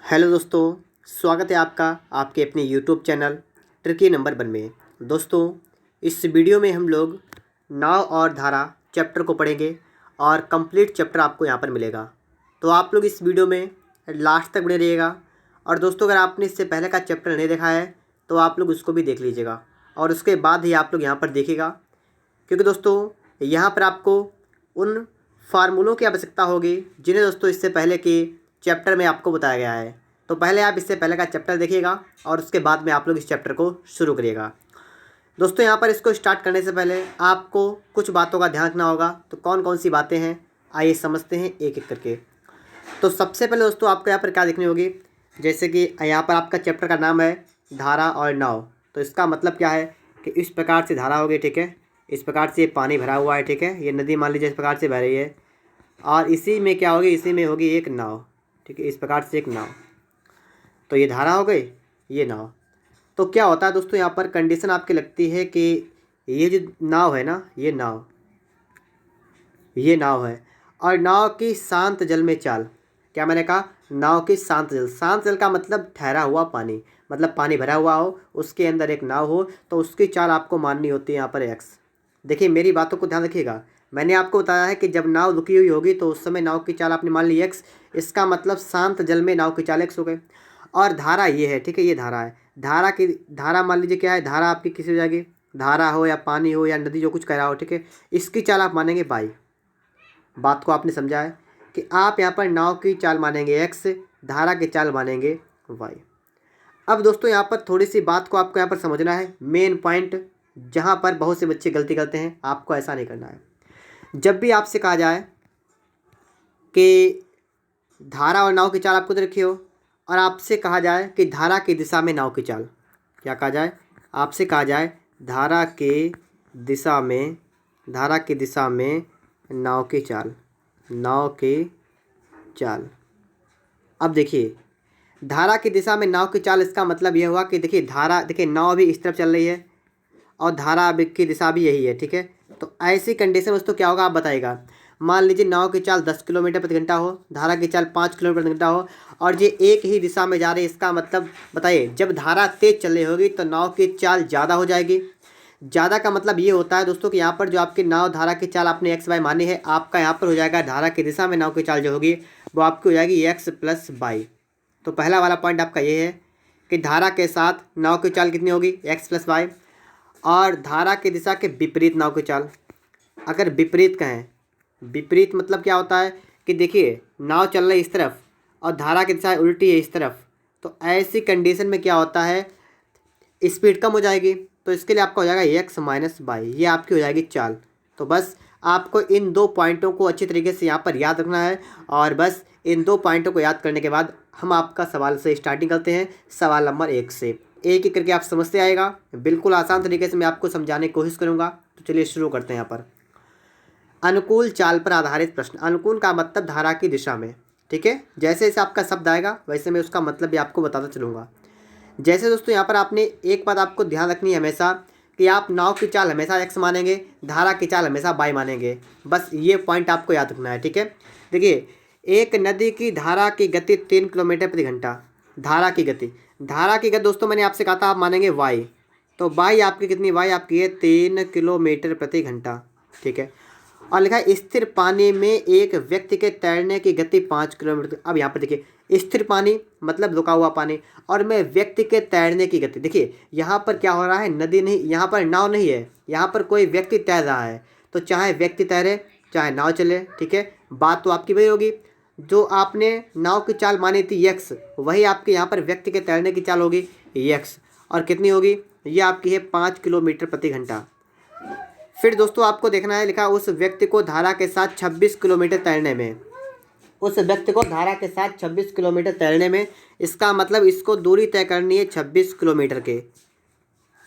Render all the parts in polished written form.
Hello दोस्तों, स्वागत है आपका आपके अपने यूट्यूब चैनल ट्रिकी नंबर 1 में। दोस्तों, इस वीडियो में हम लोग नाव और धारा चैप्टर को पढ़ेंगे और कंप्लीट चैप्टर आपको यहाँ पर मिलेगा। तो आप लोग इस वीडियो में लास्ट तक बने रहिएगा। और दोस्तों, अगर आपने इससे पहले का चैप्टर नहीं देखा है तो आप लोग उसको भी देख लीजिएगा और उसके बाद ही आप लोग यहाँ पर देखिएगा, क्योंकि दोस्तों यहाँ पर आपको उन फार्मूलों की आवश्यकता होगी जिन्हें दोस्तों इससे पहले के चैप्टर में आपको बताया गया है। तो पहले आप इससे पहले का चैप्टर देखिएगा और उसके बाद में आप लोग इस चैप्टर को शुरू करिएगा। दोस्तों, यहाँ पर इसको स्टार्ट करने से पहले आपको कुछ बातों का ध्यान रखना होगा। तो कौन कौन सी बातें हैं आइए समझते हैं एक एक करके। तो सबसे पहले दोस्तों आपको यहाँ पर क्या देखनी होगी, जैसे कि यहाँ पर आपका चैप्टर का नाम है धारा और नाव। तो इसका मतलब क्या है कि इस प्रकार से धारा होगी, ठीक है। इस प्रकार से पानी भरा हुआ है, ठीक है। ये नदी मान लीजिए इस प्रकार से बह रही है और इसी में क्या होगी, इसी में होगी एक नाव, ठीक है। इस प्रकार से एक नाव, तो ये धारा हो गई, ये नाव। तो क्या होता है दोस्तों, यहाँ पर कंडीशन आपकी लगती है कि ये जो नाव है ना, ये नाव है और नाव की शांत जल में चाल। क्या मैंने कहा, नाव की शांत जल। शांत जल का मतलब ठहरा हुआ पानी, मतलब पानी भरा हुआ हो, उसके अंदर एक नाव हो, तो उसकी चाल आपको माननी होती है यहाँ पर एक्स। देखिए मेरी बातों को ध्यान रखिएगा। मैंने आपको बताया है कि जब नाव रुकी हुई होगी तो उस समय नाव की चाल आपने मान ली एक्स। इसका मतलब शांत जल में नाव की चाल एक्स हो गई। और धारा ये है, ठीक है, ये धारा है। धारा मान लीजिए क्या है, धारा आपकी किसी हो जाएगी, धारा हो या पानी हो या नदी, जो कुछ कह रहा हो, ठीक है। इसकी चाल आप मानेंगे बाई। बात को आपने समझा है कि आप यहाँ पर नाव की चाल मानेंगे एक्स, धारा की चाल मानेंगे वाई। अब दोस्तों यहाँ पर थोड़ी सी बात को आपको यहाँ पर समझना है, मेन पॉइंट जहाँ पर बहुत से बच्चे गलती करते हैं। आपको ऐसा नहीं करना है। जब भी आपसे कहा जाए कि धारा और नाव की चाल आपको दे रखी हो और आपसे कहा जाए कि धारा की दिशा में नाव की चाल, क्या कहा जाए, आपसे कहा जाए धारा की दिशा में नाव की चाल। अब देखिए धारा की दिशा में नाव की चाल, इसका मतलब यह हुआ कि देखिए धारा, देखिए नाव भी इस तरफ चल रही है और धारा की दिशा भी यही है, ठीक है। तो ऐसी कंडीशन में दोस्तों क्या होगा आप बताइएगा। मान लीजिए नाव की चाल 10 किलोमीटर प्रति घंटा हो, धारा की चाल 5 किलोमीटर प्रति घंटा हो और ये एक ही दिशा में जा रही है। इसका मतलब बताइए, जब धारा तेज चल रही होगी तो नाव की चाल ज़्यादा हो जाएगी। ज़्यादा का मतलब ये होता है दोस्तों कि यहाँ पर जो आपकी नाव धारा की चाल आपने एक्स वाई मानी है, आपका यहाँ पर हो जाएगा धारा की दिशा में नाव की चाल जो होगी वो आपकी हो जाएगी एक्स प्लस वाई। तो पहला वाला पॉइंट आपका ये है कि धारा के साथ नाव की चाल कितनी होगी, एक्स प्लस वाई। और धारा की दिशा के विपरीत नाव की चाल। अगर विपरीत कहें, विपरीत मतलब क्या होता है कि देखिए नाव चल रही है इस तरफ और धारा की दिशा उल्टी है इस तरफ, तो ऐसी कंडीशन में क्या होता है, स्पीड कम हो जाएगी। तो इसके लिए आपका हो जाएगा एक्स माइनस वाई, ये आपकी हो जाएगी चाल। तो बस आपको इन दो पॉइंटों को अच्छी तरीके से यहाँ पर याद रखना है और बस इन दो पॉइंटों को याद करने के बाद हम आपका सवाल से स्टार्टिंग करते हैं, सवाल नंबर 1 से। एक एक करके आप समझते आएगा, बिल्कुल आसान तरीके से मैं आपको समझाने की कोशिश करूँगा। तो चलिए शुरू करते हैं। यहाँ पर अनुकूल चाल पर आधारित प्रश्न। अनुकूल का मतलब धारा की दिशा में, ठीक है। जैसे जैसे आपका शब्द आएगा वैसे मैं उसका मतलब भी आपको बताता चलूँगा। जैसे दोस्तों यहाँ पर आपने एक बात आपको ध्यान रखनी है हमेशा कि आप नाव की चाल हमेशा एक्स मानेंगे, धारा की चाल हमेशा वाई मानेंगे। बस ये पॉइंट आपको याद रखना है, ठीक है। देखिए एक नदी की धारा की गति 3 किलोमीटर प्रति घंटा। धारा की गति दोस्तों मैंने आपसे कहा था आप मानेंगे वाई। तो वाई आपकी कितनी, वाई आपकी है 3 किलोमीटर प्रति घंटा, ठीक है। और लिखा है स्थिर पानी में एक व्यक्ति के तैरने की गति 5 किलोमीटर। अब यहाँ पर देखिए स्थिर पानी मतलब रुका हुआ पानी और मैं व्यक्ति के तैरने की गति। देखिए यहाँ पर क्या हो रहा है, नदी नहीं, यहाँ पर नाव नहीं है, यहाँ पर कोई व्यक्ति तैर रहा है। तो चाहे व्यक्ति तैरे चाहे नाव चले, ठीक है। बात तो आपकी वही होगी, जो आपने नाव की चाल मानी थी एक्स, वही आपके यहाँ पर व्यक्ति के तैरने की चाल होगी एक्स। और कितनी होगी, ये आपकी है 5 किलोमीटर प्रति घंटा। फिर दोस्तों आपको देखना है, लिखा उस व्यक्ति को धारा के साथ 26 किलोमीटर तैरने में, उस व्यक्ति को धारा के साथ 26 किलोमीटर तैरने में, इसका मतलब इसको दूरी तय करनी है 26 किलोमीटर के।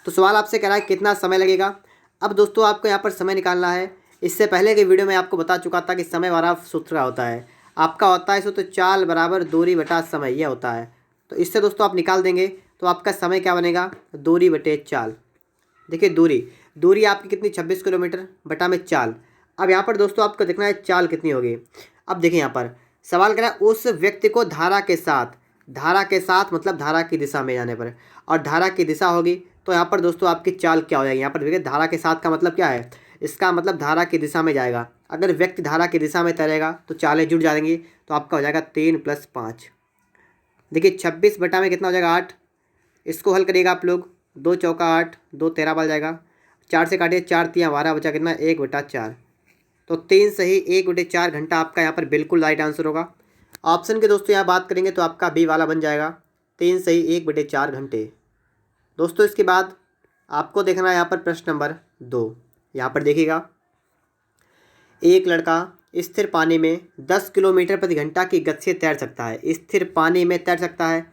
तो सवाल आपसे कह रहा है कितना समय लगेगा। अब दोस्तों आपको यहाँ पर समय निकालना है। इससे पहले के वीडियो में आपको बता चुका था कि समय वाला सूत्र होता है, आपका होता है सूत्र चाल बराबर दूरी बटा समय, यह होता है। तो इससे दोस्तों आप निकाल देंगे तो आपका समय क्या बनेगा, दूरी बटे चाल। देखिए दूरी आपकी कितनी, 26 किलोमीटर बटा में चाल। अब यहाँ पर दोस्तों आपको देखना है चाल कितनी होगी। अब देखिए यहाँ पर सवाल करा उस व्यक्ति को धारा के साथ धारा के साथ मतलब धारा की दिशा में जाने पर, और धारा की दिशा होगी तो यहाँ पर दोस्तों आपकी चाल क्या हो जाएगी। यहाँ पर देखिए धारा के साथ का मतलब क्या है, इसका मतलब धारा की दिशा में जाएगा। अगर व्यक्ति धारा की दिशा में तैरेगा तो चालें जुड़ जाएंगी, तो आपका हो जाएगा 3 + 5। देखिए 26 बटा में कितना हो जाएगा 8। इसको हल करिएगा आप लोग, 2 चौका 8, 2 13 बन जाएगा। 4 से काटिए, 4 3 12 बचा कितना 1/4। तो 3 सही 1/4 घंटा आपका यहाँ पर बिल्कुल राइट आंसर होगा। ऑप्शन के दोस्तों यहाँ बात करेंगे तो आपका बी वाला बन जाएगा, 3 सही 1/4 घंटे। दोस्तों इसके बाद आपको देखना है यहाँ पर प्रश्न नंबर 2। यहाँ पर देखिएगा, एक लड़का स्थिर पानी में 10 किलोमीटर प्रति घंटा की गति से तैर सकता है। स्थिर पानी में तैर सकता है,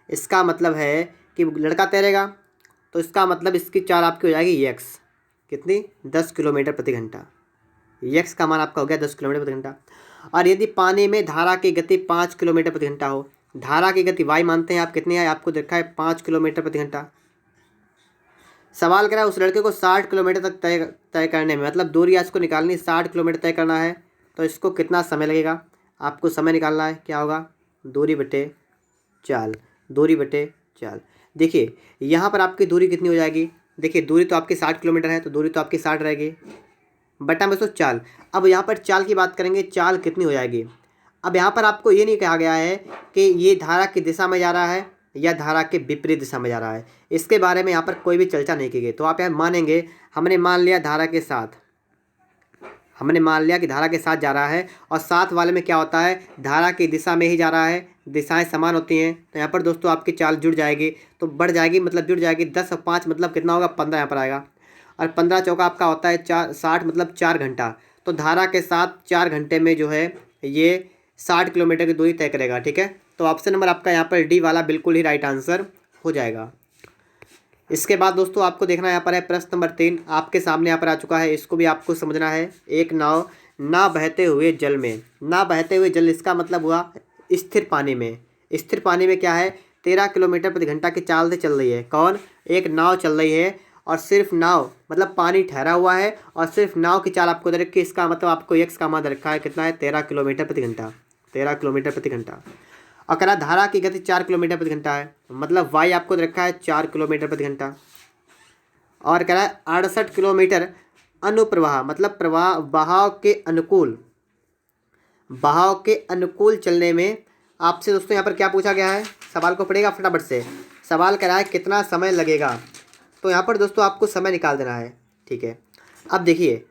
इसका मतलब है कि लड़का तैरेगा, तो इसका मतलब इसकी चाल आपकी हो जाएगी यक्स, कितनी 10 किलोमीटर प्रति घंटा। यक्स का मान आपका हो गया 10 किलोमीटर प्रति घंटा। और यदि पानी में धारा की गति 5 किलोमीटर प्रति घंटा हो, धारा की गति वाई मानते हैं आप, कितनी है आपको देखा है 5 किलोमीटर प्रति घंटा। सवाल करा उस लड़के को 60 किलोमीटर तक तय करने में, मतलब दूरी इसको निकालनी 60 किलोमीटर तय करना है, तो इसको कितना समय लगेगा। आपको समय निकालना है, क्या होगा दूरी बटे चाल, दूरी बटे चाल। देखिए यहाँ पर आपकी दूरी कितनी हो जाएगी, देखिए दूरी तो आपकी 60 किलोमीटर है, तो दूरी तो आपकी 60 रहेगी, बटा में तो चाल। अब यहाँ पर चाल की बात करेंगे, चाल कितनी हो जाएगी। अब यहाँ पर आपको ये नहीं कहा गया है कि ये धारा की दिशा में जा रहा है या धारा के विपरीत दिशा में जा रहा है, इसके बारे में यहाँ पर कोई भी चर्चा नहीं की गई। तो आप यहाँ मानेंगे, हमने मान लिया धारा के साथ, हमने मान लिया कि धारा के साथ जा रहा है, और साथ वाले में क्या होता है धारा की दिशा में ही जा रहा है, दिशाएं समान होती हैं। तो यहाँ पर दोस्तों आपकी चाल जुड़ जाएगी, तो बढ़ जाएगी मतलब जुड़ जाएगी। 10 और 5 मतलब कितना होगा 15 यहाँ पर आएगा, और 15 चौका आपका होता है 60 मतलब 4 घंटा। तो धारा के साथ 4 घंटे में जो है ये 60 किलोमीटर की दूरी तय करेगा। ठीक है, तो ऑप्शन नंबर आपका यहाँ पर डी वाला बिल्कुल ही राइट आंसर हो जाएगा। इसके बाद दोस्तों आपको देखना यहाँ पर है प्रश्न नंबर 3, आपके सामने यहाँ पर आ चुका है, इसको भी आपको समझना है। एक नाव ना बहते हुए जल में, ना बहते हुए जल इसका मतलब हुआ स्थिर पानी में। स्थिर पानी में क्या है 13 किलोमीटर प्रति घंटा की चाल से चल रही है। कौन, एक नाव चल रही है, और सिर्फ नाव मतलब पानी ठहरा हुआ है, और सिर्फ नाव की चाल आपको दे रखी है, इसका मतलब आपको एक्स का मान दे रखा है, कितना है 13 किलोमीटर प्रति घंटा, 13 किलोमीटर प्रति घंटा। और कह रहा धारा की गति 4 किलोमीटर प्रति घंटा है, मतलब वाई आपको दे रखा है 4 किलोमीटर प्रति घंटा। और कह रहा है 68 किलोमीटर अनुप्रवाह, मतलब प्रवाह बहाव के अनुकूल, बहाव के अनुकूल चलने में। आपसे दोस्तों यहाँ पर क्या पूछा गया है, सवाल को पढ़ेगा फटाफट से। सवाल कह रहा है कितना समय लगेगा, तो यहाँ पर दोस्तों आपको समय निकाल देना है। ठीक है, अब देखिए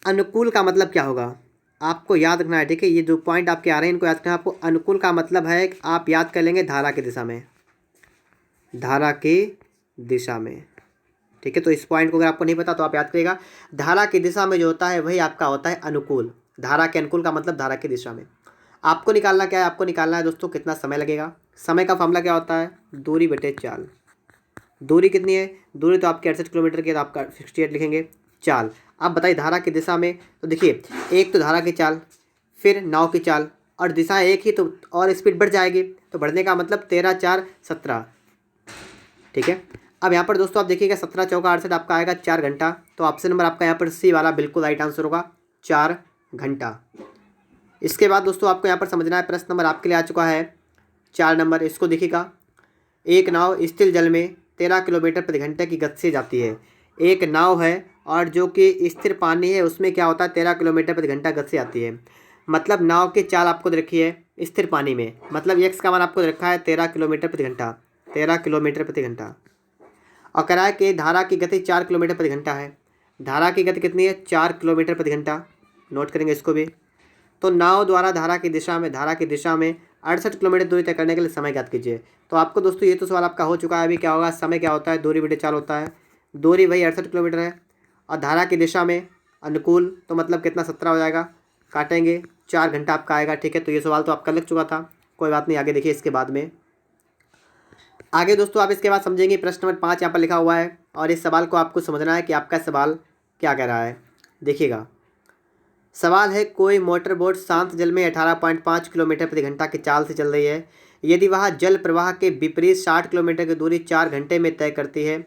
अनुकूल का मतलब क्या होगा, आपको याद रखना है। ठीक है, ये जो पॉइंट आपके आ रहे हैं इनको याद रखना है आपको। अनुकूल का मतलब है आप याद कर लेंगे धारा की दिशा में, धारा की दिशा में। ठीक है, तो इस पॉइंट को अगर आपको नहीं पता तो आप याद करिएगा, धारा की दिशा में जो होता है वही आपका होता है अनुकूल। धारा के अनुकूल का मतलब धारा की दिशा में। आपको निकालना क्या है, आपको निकालना है दोस्तों कितना समय लगेगा। समय का फॉर्मूला क्या होता है, दूरी बटे चाल। दूरी कितनी है, दूरी तो आपकी 68 किलोमीटर की, तो आपका 68 लिखेंगे। चाल अब बताइए धारा की दिशा में, तो देखिए एक तो धारा की चाल, फिर नाव की चाल, और दिशा एक ही तो और स्पीड बढ़ जाएगी, तो बढ़ने का मतलब 13 4 17। ठीक है, अब यहाँ पर दोस्तों आप देखिएगा 17 चौका 68 आपका आएगा 4 घंटा। तो ऑप्शन नंबर आपका यहाँ पर सी वाला बिल्कुल राइट आंसर होगा, 4 घंटा। इसके बाद दोस्तों आपको यहाँ पर समझना है, प्रश्न नंबर आपके लिए आ चुका है 4 नंबर। इसको देखिएगा, एक नाव स्थिर जल में 13 किलोमीटर प्रति घंटे की गति से जाती है। एक नाव है और जो कि स्थिर पानी है उसमें क्या होता है 13 किलोमीटर प्रति घंटा गति से आती है, मतलब नाव की चाल आपको दे रखी है स्थिर पानी में, मतलब एक्स का मान आपको दे रखा है 13 किलोमीटर प्रति घंटा, 13 किलोमीटर प्रति घंटा। और कह रहा है कि धारा की गति 4 किलोमीटर प्रति घंटा है। धारा की गति कितनी है 4 किलोमीटर प्रति घंटा, नोट करेंगे इसको भी। तो नाव द्वारा धारा की दिशा में 68 किलोमीटर दूरी तय करने के लिए समय ज्ञात कीजिए। तो आपको दोस्तों ये तो सवाल आपका हो चुका है। अभी क्या होगा, समय क्या होता है, दूरी बटे चाल होता है। दूरी वही 68 किलोमीटर है, और धारा की दिशा में अनुकूल, तो मतलब कितना 17 हो जाएगा, काटेंगे 4 घंटा आपका आएगा। ठीक है, तो ये सवाल तो आपका लग चुका था, कोई बात नहीं। आगे देखिए इसके बाद में, आगे दोस्तों आप इसके बाद समझेंगे प्रश्न नंबर 5 यहाँ पर लिखा हुआ है, और इस सवाल को आपको समझना है कि आपका सवाल क्या कह रहा है। देखिएगा सवाल है, कोई मोटर बोट शांत जल में 18.5 किलोमीटर प्रति घंटा की चाल से चल रही है। यदि वह जल प्रवाह के विपरीत 60 किलोमीटर की दूरी 4 घंटे में तय करती है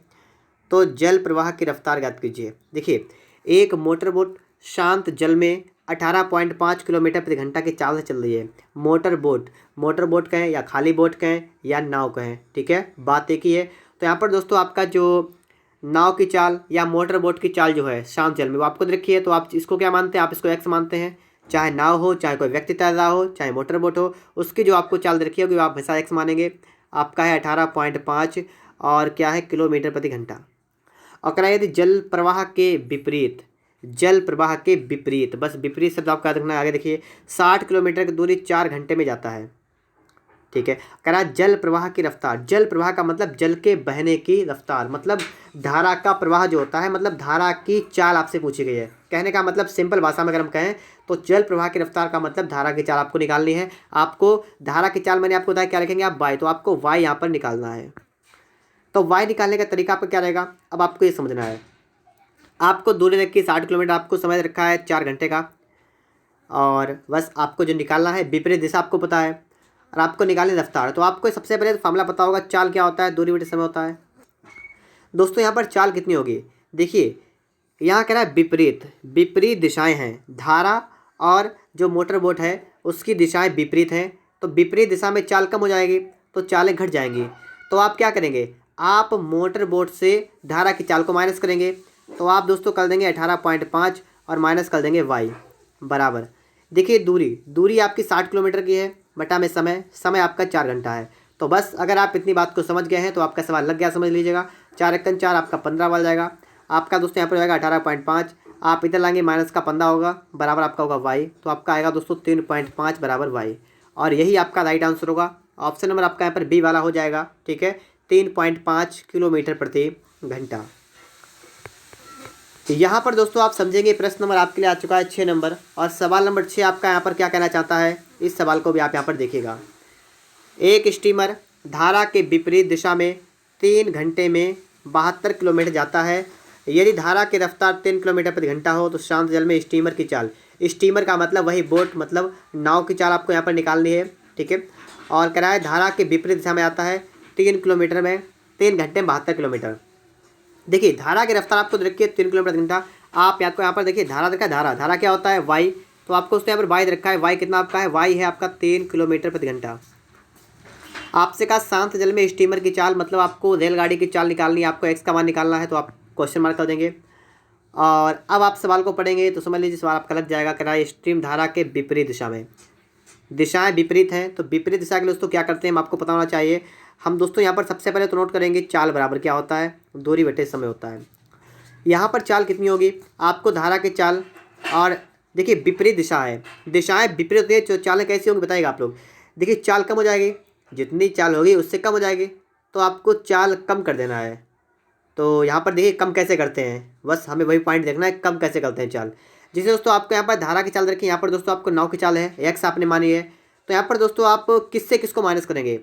तो जल प्रवाह की रफ्तार ज्ञात कीजिए। देखिए एक मोटर बोट शांत जल में 18.5 किलोमीटर प्रति घंटा की चाल से चल रही है। मोटर बोट कहें या खाली बोट कहें या नाव कहें, ठीक है, बात एक ही है। तो यहाँ पर दोस्तों आपका जो नाव की चाल या मोटर बोट की चाल जो है शांत जल में, वो आपको रखी है, तो आप इसको क्या मानते हैं, आप इसको एक्स मानते हैं। चाहे नाव हो, चाहे कोई व्यक्ति तैर रहा हो, चाहे मोटर बोट हो, उसकी जो आपको चाल रखी होगी वो आप हमेशा एक्स मानेंगे। आपका है 18.5 और क्या है किलोमीटर प्रति घंटा। और करा यदि जल प्रवाह के विपरीत, बस विपरीत शब्द आपका याद रखना है। आगे देखिए 60 किलोमीटर की दूरी 4 घंटे में जाता है, ठीक है। करा जल प्रवाह की रफ्तार, जल प्रवाह का मतलब जल के बहने की रफ्तार, मतलब धारा का प्रवाह जो होता है, मतलब धारा की चाल आपसे पूछी गई है। कहने का मतलब सिंपल भाषा में अगर हम कहें तो जल प्रवाह की रफ्तार का मतलब धारा की चाल आपको निकालनी है। आपको धारा की चाल मैंने आपको बताया क्या लिखेंगे आप वाई, तो आपको वाई यहाँ पर निकालना है। तो वाई निकालने का तरीका आपका क्या रहेगा, अब आपको ये समझना है। आपको दूरी रखी 60 किलोमीटर, आपको समय रखा है 4 घंटे का, और बस आपको जो निकालना है विपरीत दिशा आपको पता है, और आपको निकालनी रफ्तार। तो आपको सबसे पहले फार्मूला पता होगा, चाल क्या होता है, दूरी बटे समय होता है। दोस्तों यहाँ पर चाल कितनी होगी, देखिए यहाँ कह रहा है विपरीत दिशाएं हैं, धारा और जो मोटर बोट है उसकी दिशाएं विपरीत हैं, तो विपरीत दिशा में चाल कम हो जाएगी, तो चालें घट जाएंगी। तो आप क्या करेंगे, आप मोटर बोट से धारा की चाल को माइनस करेंगे, तो आप दोस्तों कर देंगे 18.5 और माइनस कर देंगे वाई बराबर। देखिए दूरी आपकी 60 किलोमीटर की है, बटा में समय आपका 4 घंटा है। तो बस अगर आप इतनी बात को समझ गए हैं तो आपका सवाल लग गया, समझ लीजिएगा। 4 एकन 4 आपका 15 बन जाएगा। आपका दोस्तों यहाँ पर जाएगा 18.5, आप इधर लाएंगे माइनस का 15 होगा, बराबर आपका होगा वाई। तो आपका आएगा दोस्तों 3.5 बराबर वाई, और यही आपका राइट आंसर होगा। ऑप्शन नंबर आपका यहाँ पर बी वाला हो जाएगा, ठीक है, 3.5 किलोमीटर प्रति घंटा। यहाँ पर दोस्तों आप समझेंगे प्रश्न नंबर आपके लिए आ चुका है 6 नंबर, और सवाल नंबर 6 आपका यहाँ पर क्या कहना चाहता है, इस सवाल को भी आप यहाँ पर देखिएगा। एक स्टीमर धारा के विपरीत दिशा में 3 घंटे में 72 किलोमीटर जाता है। यदि धारा की रफ्तार 3 किलोमीटर प्रति घंटा हो तो शांत जल में स्टीमर की चाल, स्टीमर का मतलब वही बोट, मतलब नाव की चाल आपको यहाँ पर निकालनी है, ठीक है। और कह रहा है धारा के विपरीत दिशा में आता है 3 किलोमीटर में 3 घंटे में 72 किलोमीटर। देखिए धारा की रफ्तार आपको रखी है 3 किलोमीटर प्रति घंटा। आप यहाँ पर देखिए धारा देखा है, धारा क्या होता है वाई, तो आपको उसने यहाँ पर वाई रखा है। वाई कितना आपका है, वाई है आपका 3 किलोमीटर प्रति घंटा। आपसे कहा शांत जल में स्टीमर की चाल, मतलब आपको रेलगाड़ी की चाल निकालनी है, आपको एक्स का मान निकालना है, तो आप क्वेश्चन मार्क कर देंगे। और अब आप सवाल को पढ़ेंगे तो समझ लीजिए सवाल आपका लग जाएगा। कह रहा है स्ट्रीम धारा के विपरीत दिशा में, दिशाएं विपरीत हैं, तो विपरीत दिशा के लिए दोस्तों क्या करते हैं, आपको पता होना चाहिए। हम दोस्तों यहाँ पर सबसे पहले तो नोट करेंगे चाल बराबर क्या होता है, दूरी बटे समय होता है। यहाँ पर चाल कितनी होगी, आपको धारा की चाल, और देखिए विपरीत दिशा है, दिशाएं विपरीत होती है, तो चालें कैसी होंगी बताइएगा आप लोग। देखिए चाल कम हो जाएगी, जितनी चाल होगी उससे कम हो जाएगी, तो आपको चाल कम कर देना है। तो यहाँ पर देखिए कम कैसे करते हैं, बस हमें वही पॉइंट देखना है, कम कैसे करते हैं चाल। जैसे दोस्तों आपको यहाँ पर धारा की चाल रखी है, यहाँ पर दोस्तों आपको नाव की चाल है, एक्स आपने मानी है, तो यहाँ पर दोस्तों आप किससे किसको माइनस करेंगे।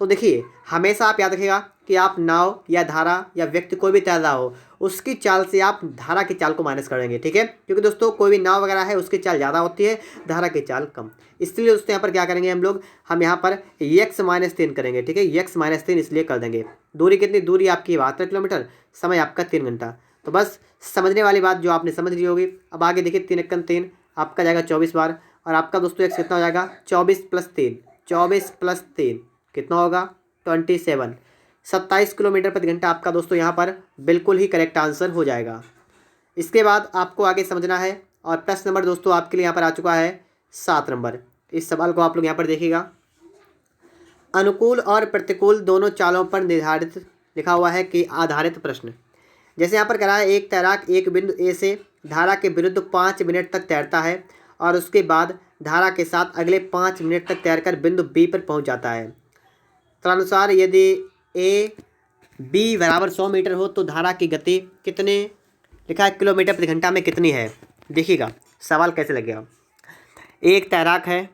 तो देखिए हमेशा आप याद रखिएगा कि आप नाव या धारा या व्यक्ति कोई भी तैर रहा हो उसकी चाल से आप धारा की चाल को माइनस करेंगे, ठीक है। क्योंकि दोस्तों कोई भी नाव वगैरह है उसकी चाल ज़्यादा होती है, धारा की चाल कम। इसलिए दोस्तों यहाँ पर क्या करेंगे हम लोग, हम यहाँ पर x-3 करेंगे, ठीक है, x-3 इसलिए कर देंगे। दूरी कितनी, दूरी आपकी 72 किलोमीटर, समय आपका 3 घंटा। तो बस समझने वाली बात जो आपने समझ ली होगी। अब आगे देखिए 3 एकम 3 आपका जाएगा 24 बार, और आपका दोस्तों एक्स कितना हो जाएगा 24 + 3 कितना होगा 27, 27 किलोमीटर प्रति घंटा आपका दोस्तों यहाँ पर बिल्कुल ही करेक्ट आंसर हो जाएगा। इसके बाद आपको आगे समझना है, और प्रश्न नंबर दोस्तों आपके लिए यहाँ पर आ चुका है 7 नंबर। इस सवाल को आप लोग यहाँ पर देखिएगा। अनुकूल और प्रतिकूल दोनों चालों पर निर्धारित लिखा हुआ है कि आधारित प्रश्न। जैसे यहाँ पर कह रहा है एक तैराक एक बिंदु ए से धारा के विरुद्ध 5 मिनट तक तैरता है, और उसके बाद धारा के साथ अगले 5 मिनट तक तैरकर बिंदु बी पर पहुँच जाता है। तदनुसार यदि ए बी बराबर 100 मीटर हो तो धारा की गति कितने लिखा है किलोमीटर प्रति घंटा में कितनी है। देखिएगा सवाल कैसे लगेगा। एक तैराक है,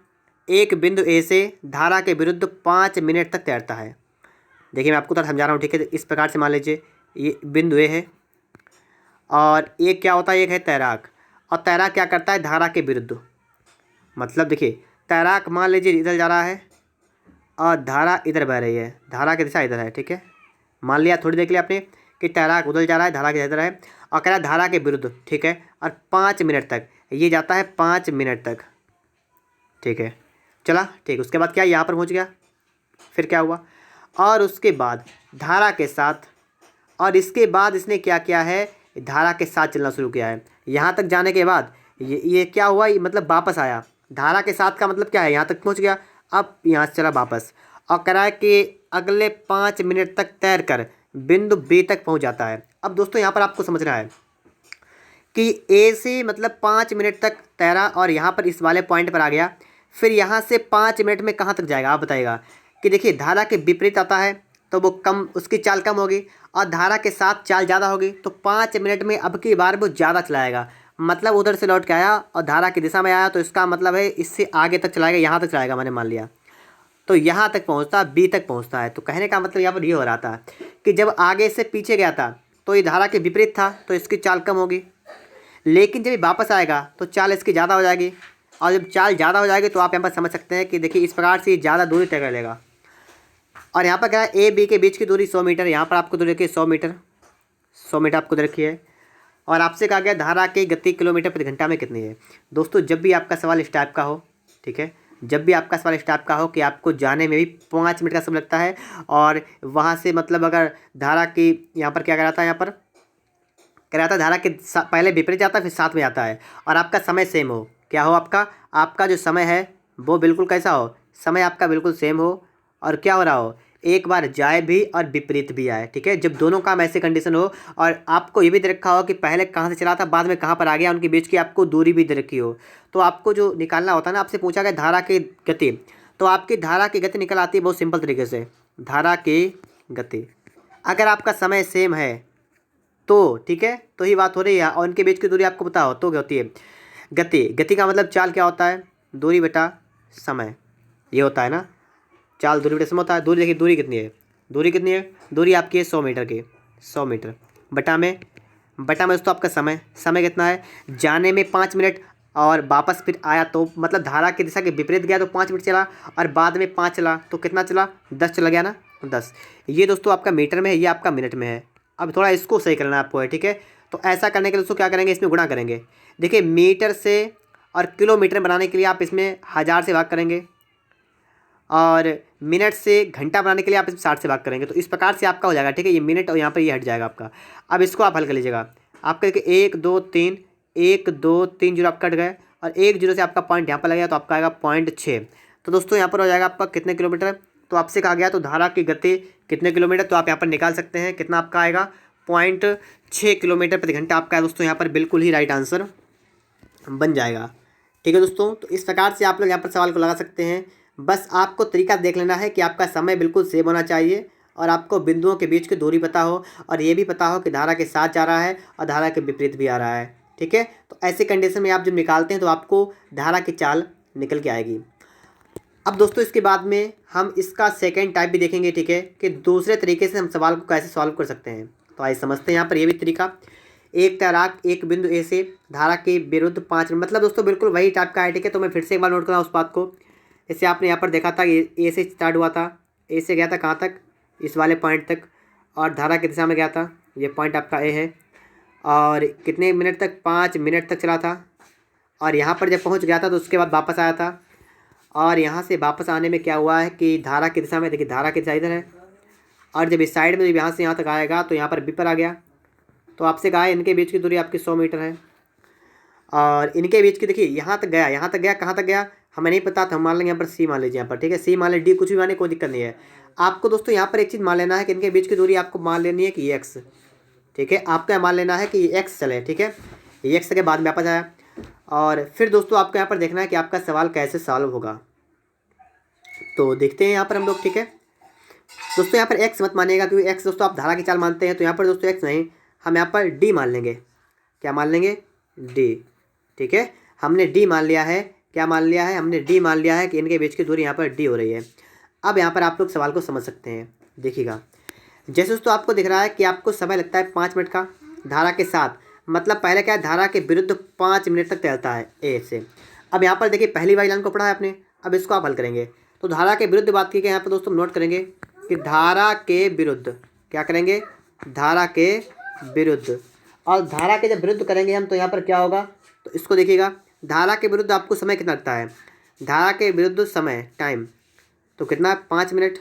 एक बिंदु ए से धारा के विरुद्ध 5 मिनट तक तैरता है। देखिए मैं आपको थोड़ा समझा रहा हूँ, ठीक है। इस प्रकार से मान लीजिए ये बिंदु ए है, और एक क्या होता है, एक है तैराक, और तैराक क्या करता है धारा के विरुद्ध। मतलब देखिए तैराक मान लीजिए इधर जा रहा है और धारा इधर बह रही है, धारा की दिशा इधर है, ठीक है। मान लिया, थोड़ी देख लिया आपने कि तैराक उधर जा रहा है, धारा के इधर है, और कह रहा है धारा के विरुद्ध, ठीक है, और 5 मिनट तक। ये जाता है 5 मिनट तक, ठीक है। चला ठीक, उसके बाद क्या यहाँ पर पहुँच गया, फिर क्या हुआ, और उसके बाद धारा के साथ, और इसके बाद इसने क्या किया है, धारा के साथ चलना शुरू किया है। यहाँ तक जाने के बाद ये क्या हुआ, ये मतलब वापस आया। धारा के साथ का मतलब क्या है, यहाँ तक पहुँच गया, अब यहाँ से चला वापस, और कराए कि अगले 5 मिनट तक तैर कर बिंदु बी तक पहुँच जाता है। अब दोस्तों यहाँ पर आपको समझना है कि ए से मतलब 5 मिनट तक तैरा और यहाँ पर इस वाले पॉइंट पर आ गया, फिर यहाँ से 5 मिनट में कहाँ तक जाएगा आप बताइएगा। कि देखिए धारा के विपरीत आता है तो वो कम, उसकी चाल कम होगी, और धारा के साथ चाल ज़्यादा होगी, तो 5 मिनट में अब की बार वो ज़्यादा चलाएगा। मतलब उधर से लौट के आया और धारा की दिशा में आया, तो इसका मतलब है इससे आगे तक चलाएगा, यहाँ तक चलाएगा मैंने मान लिया, तो यहाँ तक पहुँचता, बी तक पहुँचता है। तो कहने का मतलब यहाँ पर ये हो रहा था कि जब आगे से पीछे गया था तो ये धारा के विपरीत था, तो इसकी चाल कम होगी, लेकिन जब ये वापस आएगा तो चाल इसकी ज़्यादा हो जाएगी, और जब चाल ज़्यादा हो जाएगी तो आप यहाँ पर समझ सकते हैं कि देखिए इस प्रकार से ये ज़्यादा दूरी तय कर लेगा। और यहाँ पर क्या है, ए बी के बीच की दूरी 100 मीटर, यहाँ पर आपको दूरी रखी है 100 मीटर, 100 मीटर आपको रखी है। और आपसे कहा गया धारा की गति किलोमीटर प्रति घंटा में कितनी है। दोस्तों जब भी आपका सवाल इस टाइप का हो, ठीक है, जब भी आपका सवाल इस टाइप का हो कि आपको जाने में भी 5 मिनट का समय लगता है, और वहाँ से मतलब अगर धारा की यहाँ पर क्या कराता है, यहाँ पर कराता है धारा के पहले विपरीत जाता है फिर साथ में जाता है, और आपका समय सेम हो, क्या हो आपका जो समय है वो बिल्कुल कैसा हो, समय आपका बिल्कुल सेम हो, और क्या हो रहा हो, एक बार जाए भी और विपरीत भी आए, ठीक है। जब दोनों काम ऐसे कंडीशन हो, और आपको ये भी दे रखा हो कि पहले कहाँ से चला था बाद में कहाँ पर आ गया, उनके बीच की आपको दूरी भी दे रखी हो, तो आपको जो निकालना होता है ना, आपसे पूछा गया धारा की गति, तो आपकी धारा की गति निकल आती है बहुत सिंपल तरीके से। धारा की गति अगर आपका समय सेम है तो ठीक है, तो ही बात हो रही है, और इनके बीच की दूरी आपको पता हो तो क्या होती है गति। गति का मतलब चाल क्या होता है, दूरी बटा समय, ये होता है ना, चाल दूरी बटा समय होता है। दूरी देखिए, दूरी कितनी है, दूरी कितनी है, दूरी आपकी है 100 मीटर की, 100 मीटर बटा में दोस्तों आपका समय, समय कितना है, जाने में 5 मिनट और वापस फिर आया, तो मतलब धारा की दिशा के विपरीत गया तो 5 मिनट चला, और बाद में 5 चला तो कितना चला, 10 चला गया ना, 10। ये दोस्तों आपका मीटर में है, ये आपका मिनट में है। अब थोड़ा इसको सही करना है आपको है, ठीक है। तो ऐसा करने के लिए दोस्तों क्या करेंगे, इसमें गुणा करेंगे। देखिए मीटर से और किलोमीटर बनाने के लिए आप इसमें 1000 से भाग करेंगे, और मिनट से घंटा बनाने के लिए आप इसमें 60 से भाग करेंगे, तो इस प्रकार से आपका हो जाएगा, ठीक है। ये मिनट और यहाँ पर ये हट जाएगा आपका। अब इसको आप हल कर लीजिएगा, आपका देखिए 1 2 3, 1 2 3 जीरो आप कट गए, और 1 जीरो से आपका पॉइंट यहाँ पर लगेगा, तो आपका आएगा 0.6। तो दोस्तों यहाँ पर हो जाएगा आपका कितने किलोमीटर, तो आपसे कहा गया तो धारा की गति कितने किलोमीटर, तो आप यहाँ पर निकाल सकते हैं कितना आपका आएगा, 0.6 किलोमीटर प्रति घंटा आपका है दोस्तों, यहाँ पर बिल्कुल ही राइट आंसर बन जाएगा, ठीक है दोस्तों। तो इस प्रकार से आप लोग यहाँ पर सवाल को लगा सकते हैं। बस आपको तरीका देख लेना है कि आपका समय बिल्कुल सेम होना चाहिए, और आपको बिंदुओं के बीच की दूरी पता हो, और ये भी पता हो कि धारा के साथ जा रहा है और धारा के विपरीत भी आ रहा है, ठीक है। तो ऐसे कंडीशन में आप जब निकालते हैं तो आपको धारा की चाल निकल के आएगी। अब दोस्तों इसके बाद में हम इसका सेकेंड टाइप भी देखेंगे, ठीक है, कि दूसरे तरीके से हम सवाल को कैसे सॉल्व कर सकते हैं। तो आइए समझते हैं यहाँ पर ये भी तरीका। एक तैराक एक बिंदु ए से धारा के विरुद्ध 5 मिनट, मतलब दोस्तों बिल्कुल वही टाइप का है, ठीक है। तो मैं फिर से एक बार नोट करा उस बात को। जैसे आपने यहाँ पर देखा था ए से स्टार्ट हुआ था, ए से गया था कहाँ तक, इस वाले पॉइंट तक, और धारा की दिशा में गया था, ये पॉइंट आपका ए है, और कितने मिनट तक, 5 मिनट तक चला था, और यहाँ पर जब पहुँच गया था तो उसके बाद वापस आया था, और यहाँ से वापस आने में क्या हुआ है कि धारा की दिशा में, देखिए धारा की दिशा इधर है, और जब इस साइड में जब यहाँ से यहाँ तक आएगा तो यहाँ पर बी पर आ गया। तो आपसे कहा है इनके बीच की दूरी आपकी 100 मीटर है, और इनके बीच की देखिए यहाँ तक गया, यहाँ तक गया, कहाँ तक गया हमें नहीं पता, तो हम मान लेंगे यहाँ पर सी मान लीजिए यहाँ पर, ठीक है। सी मान ले, डी कुछ भी माने, कोई दिक्कत नहीं है। आपको दोस्तों यहाँ पर एक चीज़ मान लेना है कि इनके बीच की दूरी आपको मान लेनी है कि एक्स, ठीक है। आपको यहाँ मान लेना है कि ये एक्स चले, ठीक है, ये एक्स के बाद में वापस आया। और फिर दोस्तों आपको यहाँ पर देखना है कि आपका सवाल कैसे सॉल्व होगा, तो देखते हैं यहाँ पर हम लोग, ठीक है। दोस्तों यहाँ पर एक्स मत मानिएगा, क्योंकि एक्स दोस्तों आप धारा की चाल मानते हैं, तो यहाँ पर दोस्तों एक्स नहीं, हम यहाँ पर डी मान लेंगे। क्या मान लेंगे, डी, ठीक है। हमने डी मान लिया है, क्या मान लिया है, हमने डी मान लिया है कि इनके बीच की दूरी यहाँ पर डी हो रही है। अब यहाँ पर आप लोग सवाल को समझ सकते हैं, देखिएगा। जैसे दोस्तों आपको दिख रहा है कि आपको समय लगता है 5 मिनट का धारा के साथ, मतलब पहले क्या है, धारा के विरुद्ध 5 मिनट तक तैरता है ए से। अब यहाँ पर देखिए पहली वाली लाइन को पढ़ा है आपने, अब इसको आप हल करेंगे। तो धारा के विरुद्ध बात की, यहाँ पर दोस्तों नोट करेंगे कि धारा के विरुद्ध, क्या करेंगे, धारा के विरुद्ध, और धारा के जब विरुद्ध करेंगे हम तो यहाँ पर क्या होगा, तो इसको देखिएगा, धारा के विरुद्ध आपको समय कितना लगता है, धारा के विरुद्ध समय टाइम तो कितना है 5 मिनट,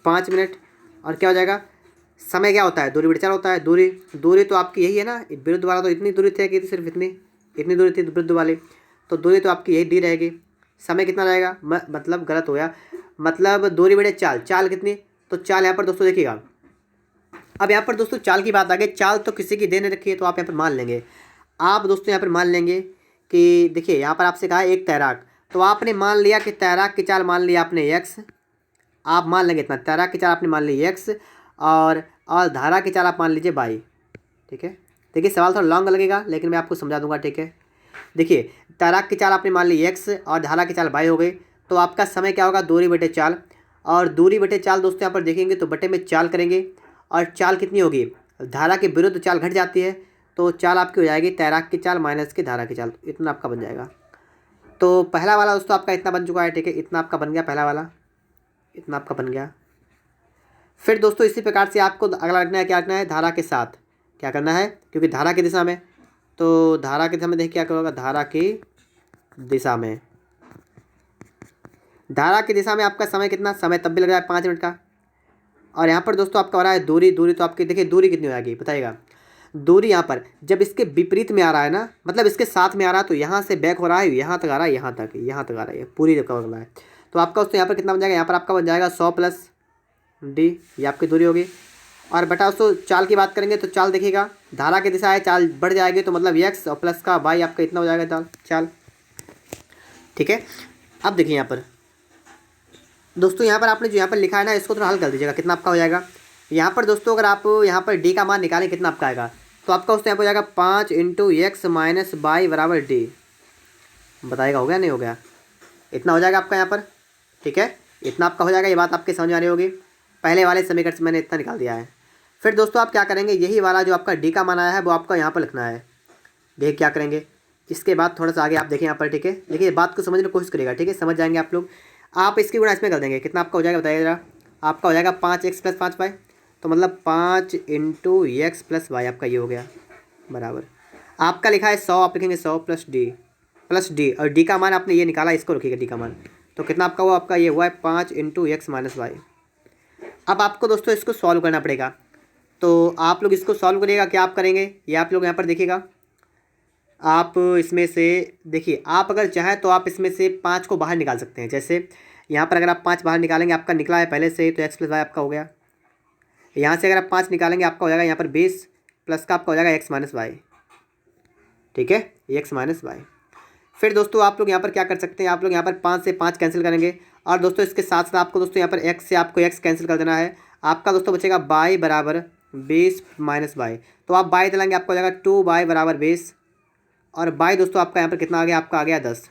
5 मिनट। और क्या हो जाएगा, समय क्या होता है, दूरी बटे चाल होता है। दूरी दूरी तो आपकी यही है ना, विरुद्ध वाला तो इतनी दूरी थी कि सिर्फ इतनी दूरी थी विरुद्ध वाली, तो दूरी तो आपकी यही डी रहेगी। समय कितना रहेगा, मतलब गलत हो गया, मतलब दूरी बटे चाल, चाल कितनी, तो चाल यहाँ पर दोस्तों देखिएगा। अब यहाँ पर दोस्तों चाल की बात आ गई, चाल तो किसी की दे नहीं रखी है तो आप यहाँ पर मान लेंगे। आप दोस्तों यहाँ पर मान लेंगे कि देखिए यहाँ पर आपसे कहा है एक तैराक, तो आपने मान लिया कि तैराक की चाल मान लिया आपने एक्स, आप मान लेंगे इतना, तैराक की चाल आपने मान ली एक्स और धारा की चाल आप मान लीजिए बाई। ठीक है, देखिए सवाल थोड़ा लॉन्ग लगेगा लेकिन मैं आपको समझा दूंगा। ठीक है, देखिए तैराक की चाल आपने मान ली एक्स और धारा की चाल बाई हो गई, तो आपका समय क्या होगा, दूरी बटे चाल। और दूरी बटे चाल दोस्तों यहाँ पर देखेंगे तो बटे में चाल करेंगे, और चाल कितनी होगी, धारा के विरुद्ध चाल घट जाती है, तो चाल आपकी हो जाएगी तैराक की चाल माइनस की धारा की चाल, इतना आपका बन जाएगा। तो पहला वाला दोस्तों आपका इतना बन चुका है। ठीक है, इतना आपका बन गया पहला वाला, इतना आपका बन गया। फिर दोस्तों इसी प्रकार से आपको अगला रखना है, क्या रखना है, धारा के साथ क्या करना है, क्योंकि धारा की दिशा में, तो धारा की दिशा में देखिए क्या करोगा, धारा की दिशा में, धारा की दिशा में आपका समय कितना, समय तब भी लग रहा है 5 मिनट का। और यहाँ पर दोस्तों आपका हो रहा है दूरी, दूरी तो आपकी देखिए दूरी कितनी हो जाएगी बताइएगा, दूरी यहाँ पर जब इसके विपरीत में आ रहा है ना, मतलब इसके साथ में आ रहा है, तो यहाँ से बैक हो रहा है, यहाँ तक आ रहा है, यहाँ तक, यहाँ तक आ रहा है, पूरी जगह हो रहा है, तो आपका उससे यहाँ पर कितना बन जाएगा, यहाँ पर आपका बन जाएगा 100 प्लस डी, ये आपकी दूरी होगी। और बटा उसको चाल की बात करेंगे तो चाल देखिएगा, धारा की दिशा है, चाल बढ़ जाएगी तो मतलब एक्स और प्लस का वाई आपका इतना हो जाएगा चाल। ठीक है, अब देखिए यहाँ पर दोस्तों, यहाँ पर आपने जो यहाँ पर लिखा है ना, इसको थोड़ा हल कर दीजिएगा, कितना आपका हो जाएगा। यहाँ पर दोस्तों अगर आप यहाँ पर डी का मान निकालें कितना आपका आएगा, तो आपका उससे यहाँ पर हो जाएगा 5 इंटू एक्स माइनस वाई बराबर डी, बताइएगा हो गया नहीं हो गया, इतना हो जाएगा आपका यहाँ पर। ठीक है, इतना आपका हो जाएगा, ये बात आपके समझ आ रही होगी। पहले वाले समीकरण से मैंने इतना निकाल दिया है। फिर दोस्तों आप क्या करेंगे, यही वाला जो आपका डी का मान आया है वो आपका यहाँ पर लिखना है। देख क्या करेंगे, इसके बाद थोड़ा सा आगे आप देखें यहाँ पर। ठीक है, देखिए बात को समझने की कोशिश करिएगा। ठीक है, समझ जाएंगे आप लोग। आप इसकी गुणा इसमें कर देंगे, कितना आपका हो जाएगा बताइए जरा, आपका हो जाएगा 5x प्लस 5y, तो मतलब 5 इंटू एक्स प्लस वाई आपका ये हो गया बराबर, आपका लिखा है 100, आप लिखेंगे 100 प्लस डी और डी का मान आपने ये निकाला, इसको रखिएगा डी का मान, तो कितना आपका हुआ, आपका ये हुआ है 5 इंटू एक्स माइनस वाई। अब आपको दोस्तों इसको सॉल्व करना पड़ेगा, तो आप लोग इसको सॉल्व करिएगा। क्या आप करेंगे, ये आप लोग यहाँ पर देखिएगा, आप इसमें से देखिए, आप अगर चाहें तो आप इसमें से 5 को बाहर निकाल सकते हैं। जैसे यहाँ पर अगर आप 5 बाहर निकालेंगे, आपका निकला है पहले से ही, तो एक्स प्लस वाई आपका हो गया। यहाँ से अगर आप 5 निकालेंगे, आपका हो जाएगा यहाँ पर 20 प्लस का आपका हो जाएगा एक्स माइनस वाई। ठीक है, एक्स माइनस वाई। फिर दोस्तों आप लोग यहाँ पर क्या कर सकते हैं, आप लोग यहाँ पर 5 से 5 कैंसिल करेंगे, और दोस्तों इसके साथ साथ आपको दोस्तों यहाँ पर एक्स से आपको एक्स कैंसिल कर देना है। आपका दोस्तों बचेगा बाई बराबर 20 माइनस बाई, तो आप बाई चलाएंगे, आपको हो जाएगा 2 बाई बराबर 20, और बाई दोस्तों आपका यहाँ पर कितना आ गया, आपका आ गया 10।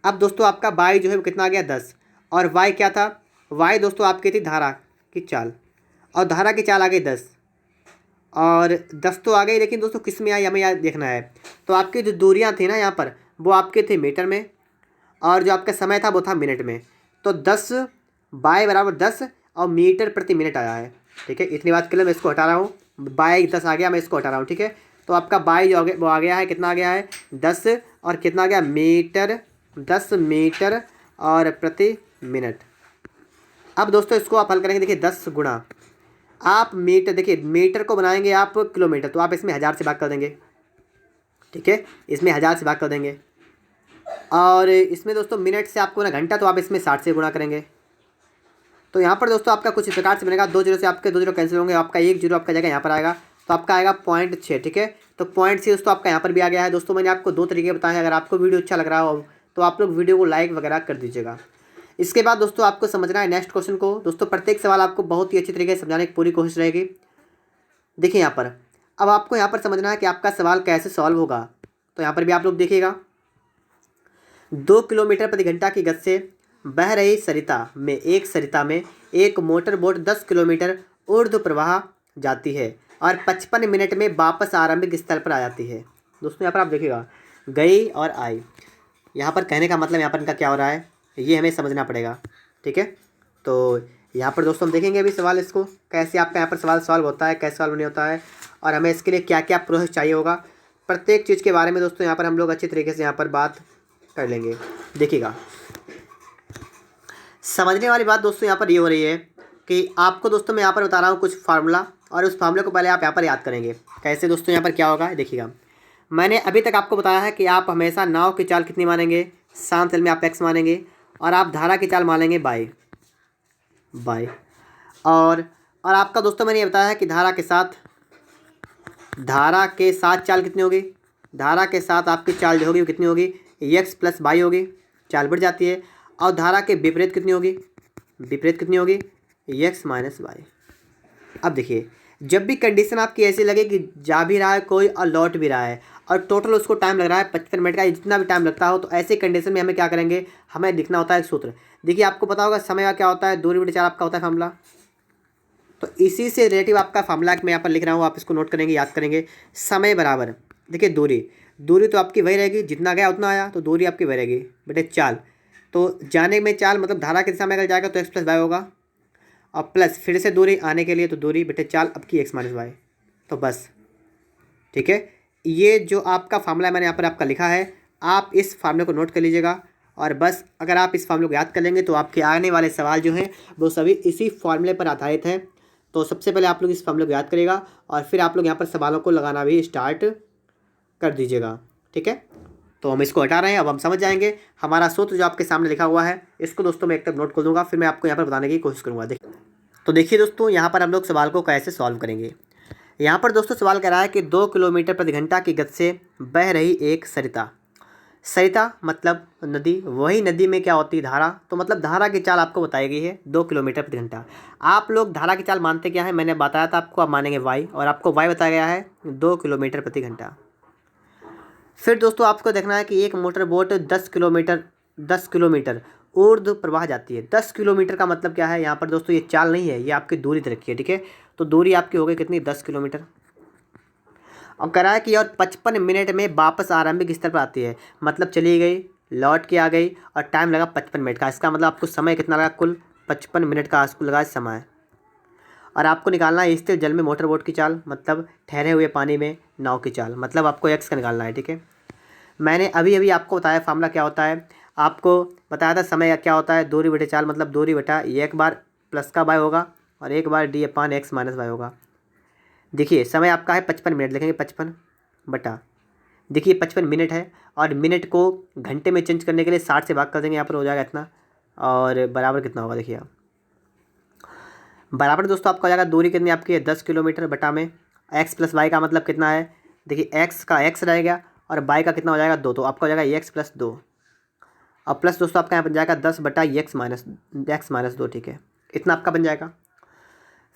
अब दोस्तों आपका बाई जो है वो कितना आ गया 10, और वाई क्या था, वाई दोस्तों आपकी थी धारा की चाल, और धारा की चाल आ गई 10, और 10 तो आ गई, लेकिन दोस्तों किस में आई हमें याद देखना है। तो आपकी जो दूरियां थी ना यहाँ पर, वो आपके थे मीटर में, और जो आपका समय था वो था मिनट में। तो 10 बाई बराबर 10 और मीटर प्रति मिनट आया है। ठीक है, इतनी बात के लिए मैं इसको हटा रहा हूँ, बाई 10 आ गया, मैं इसको हटा रहा हूँ। ठीक है, तो आपका बाई जो वो आ गया है, कितना आ गया है 10, और कितना आ गया मीटर, 10 मीटर और प्रति मिनट। अब दोस्तों इसको आप हल करेंगे, देखिए 10 गुणा, आप मीटर, देखिए मीटर को बनाएंगे आप किलोमीटर, तो आप इसमें 1000 से भाग कर देंगे। ठीक है, इसमें 1000 से भाग कर देंगे, और इसमें दोस्तों मिनट से आपको ना घंटा, तो आप इसमें 60 से गुणा करेंगे। तो यहाँ पर दोस्तों आपका कुछ इस प्रकार से बनेगा, 2 जीरो से आपके 2 जीरो कैंसिल होंगे, आपका 1 जीरो आपका जगह यहाँ पर आएगा, तो आपका आएगा 0.6। ठीक है, तो 0.6 दोस्तों आपका यहाँ पर भी आ गया है। दोस्तों मैंने आपको 2 तरीके बताए हैं, अगर आपको वीडियो अच्छा लग रहा हो तो आप लोग वीडियो को लाइक वगैरह कर दीजिएगा। इसके बाद दोस्तों आपको समझना है नेक्स्ट क्वेश्चन को। दोस्तों प्रत्येक सवाल आपको बहुत ही अच्छी तरीके से समझाने की पूरी कोशिश रहेगी। देखिए यहाँ पर, अब आपको यहाँ पर समझना है कि आपका सवाल कैसे सॉल्व होगा। तो यहाँ पर भी आप लोग देखिएगा, 2 किलोमीटर प्रति घंटा की गति से बह रही सरिता में एक मोटर बोट 10 किलोमीटर ऊर्ध्व प्रवाह जाती है और 55 मिनट में वापस आरंभिक स्थल पर आ जाती है। दोस्तों यहाँ पर आप देखिएगा, गई और आई, यहाँ पर कहने का मतलब यहाँ पर इनका क्या हो रहा है, ये हमें समझना पड़ेगा। ठीक है, तो यहाँ पर दोस्तों हम देखेंगे अभी सवाल, इसको कैसे आपका यहाँ पर सवाल सॉल्व होता है, कैसे सॉल्व नहीं होता है, और हमें इसके लिए क्या क्या प्रोसेस चाहिए होगा। प्रत्येक चीज़ के बारे में दोस्तों यहाँ पर हम लोग अच्छी तरीके से यहाँ पर बात कर लेंगे। देखिएगा, समझने वाली बात दोस्तों यहाँ पर ये हो रही है कि आपको दोस्तों मैं यहाँ पर बता रहा हूँ कुछ फार्मूला, और उस फार्मूले को पहले आप यहाँ पर याद करेंगे। कैसे दोस्तों, यहाँ पर क्या होगा देखिएगा, मैंने अभी तक आपको बताया है कि आप हमेशा नाव की चाल कितनी मानेंगे, सामतल में आप एक्स मानेंगे, और आप धारा की चाल मानेंगे बाई। और आपका दोस्तों मैंने ये बताया है कि धारा के साथ चाल कितनी होगी, धारा के साथ आपकी चाल जो होगी वो कितनी होगी, एक्स प्लस बाई होगी, चाल बढ़ जाती है। और धारा के विपरीत कितनी होगी, एक्स माइनस बाई। अब देखिए, जब भी कंडीशन आपकी ऐसी लगे कि जा भी रहा है कोई और लौट भी रहा है और टोटल उसको टाइम लग रहा है 55 मिनट का, जितना भी टाइम लगता हो, तो ऐसे कंडीशन में हमें क्या करेंगे, हमें लिखना होता है एक सूत्र। देखिए, आपको पता होगा समय का क्या होता है, दूरी बटे चाल आपका होता है फार्मूला। तो इसी से रिलेटिव आपका फार्मूला मैं यहाँ पर लिख रहा हूँ, आप इसको नोट करेंगे, याद करेंगे। समय बराबर, देखिए दूरी तो आपकी वही रहेगी, जितना गया उतना आया, तो दूरी आपकी वही रहेगी बटे चाल। तो जाने में चाल मतलब धारा की दिशा में अगर जाएगा तो एक्स प्लस वाई होगा, और प्लस फिर से दूरी आने के लिए तो दूरी बटे चाल आपकी एक्स माइनस वाई। तो बस ठीक है, ये जो आपका फार्मूला मैंने यहाँ पर आपका लिखा है, आप इस फार्मूले को नोट कर लीजिएगा। और बस अगर आप इस फार्मूले को याद कर लेंगे तो आपके आने वाले सवाल जो हैं वो सभी इसी फार्मूले पर आधारित हैं। तो सबसे पहले आप लोग इस फार्मूले को याद करिएगा और फिर आप लोग यहाँ पर सवालों को लगाना भी स्टार्ट कर दीजिएगा। ठीक है, तो हम इसको हटा रहे हैं, अब हम समझ जाएंगे। हमारा सूत्र जो आपके सामने लिखा हुआ है, इसको दोस्तों मैं एक तरफ नोट कर दूंगा, फिर मैं आपको यहाँ पर बताने की कोशिश करूँगा। तो देखिए दोस्तों, यहाँ पर हम लोग सवाल को कैसे सॉल्व करेंगे। यहाँ पर दोस्तों सवाल कह रहा है कि 2 किलोमीटर प्रति घंटा की गति से बह रही एक सरिता मतलब नदी, वही नदी में क्या होती है, धारा। तो मतलब धारा की चाल आपको बताई गई है 2 किलोमीटर प्रति घंटा। आप लोग धारा की चाल मानते क्या है, मैंने बताया था आपको, आप मानेंगे वाई, और आपको वाई बताया गया है 2 किलोमीटर प्रति घंटा। फिर दोस्तों आपको देखना है कि एक मोटर बोट 10 किलोमीटर ऊर्ध्व प्रवाह जाती है। 10 किलोमीटर का मतलब क्या है, यहाँ पर दोस्तों ये चाल नहीं है, ये आपकी दूरी तय रखी है। ठीक है, तो दूरी आपकी हो गई कितनी, 10 किलोमीटर। और कह रहा है कि और 55 मिनट में वापस आरंभिक स्तर पर आती है, मतलब चली गई, लौट के आ गई, और टाइम लगा 55 मिनट का। इसका मतलब आपको समय कितना लगा, कुल 55 मिनट का आपको लगा समय। और आपको निकालना है स्थिर जल में मोटर बोट की चाल, मतलब ठहरे हुए पानी में नाव की चाल, मतलब आपको एक्स का निकालना है। ठीक है, मैंने अभी आपको बताया फार्मूला क्या होता है, आपको बताया था समय क्या होता है, दूरी बटे चाल, मतलब दूरी बटा एक बार प्लस का बाय होगा और एक बार डी अपान एक्स माइनस वाई होगा। देखिए समय आपका है 55 मिनट, लिखेंगे 55 बटा, देखिए 55 मिनट है, और मिनट को घंटे में चेंज करने के लिए 60 से भाग कर देंगे, यहाँ पर हो जाएगा इतना, और बराबर कितना होगा, देखिए आप बराबर दोस्तों आपका हो जाएगा, दूरी कितनी आपकी है 10 किलोमीटर बटा में एक्स प्लस वाई का मतलब कितना है, देखिए एक्स का एक्स रहेगा और बाई का कितना हो जाएगा 2, तो आपका हो जाएगा एक्स प्लस 2, और प्लस दोस्तों आपका यहाँ बन जाएगा 10 बटा एक्स माइनस 2। ठीक है, इतना आपका बन जाएगा।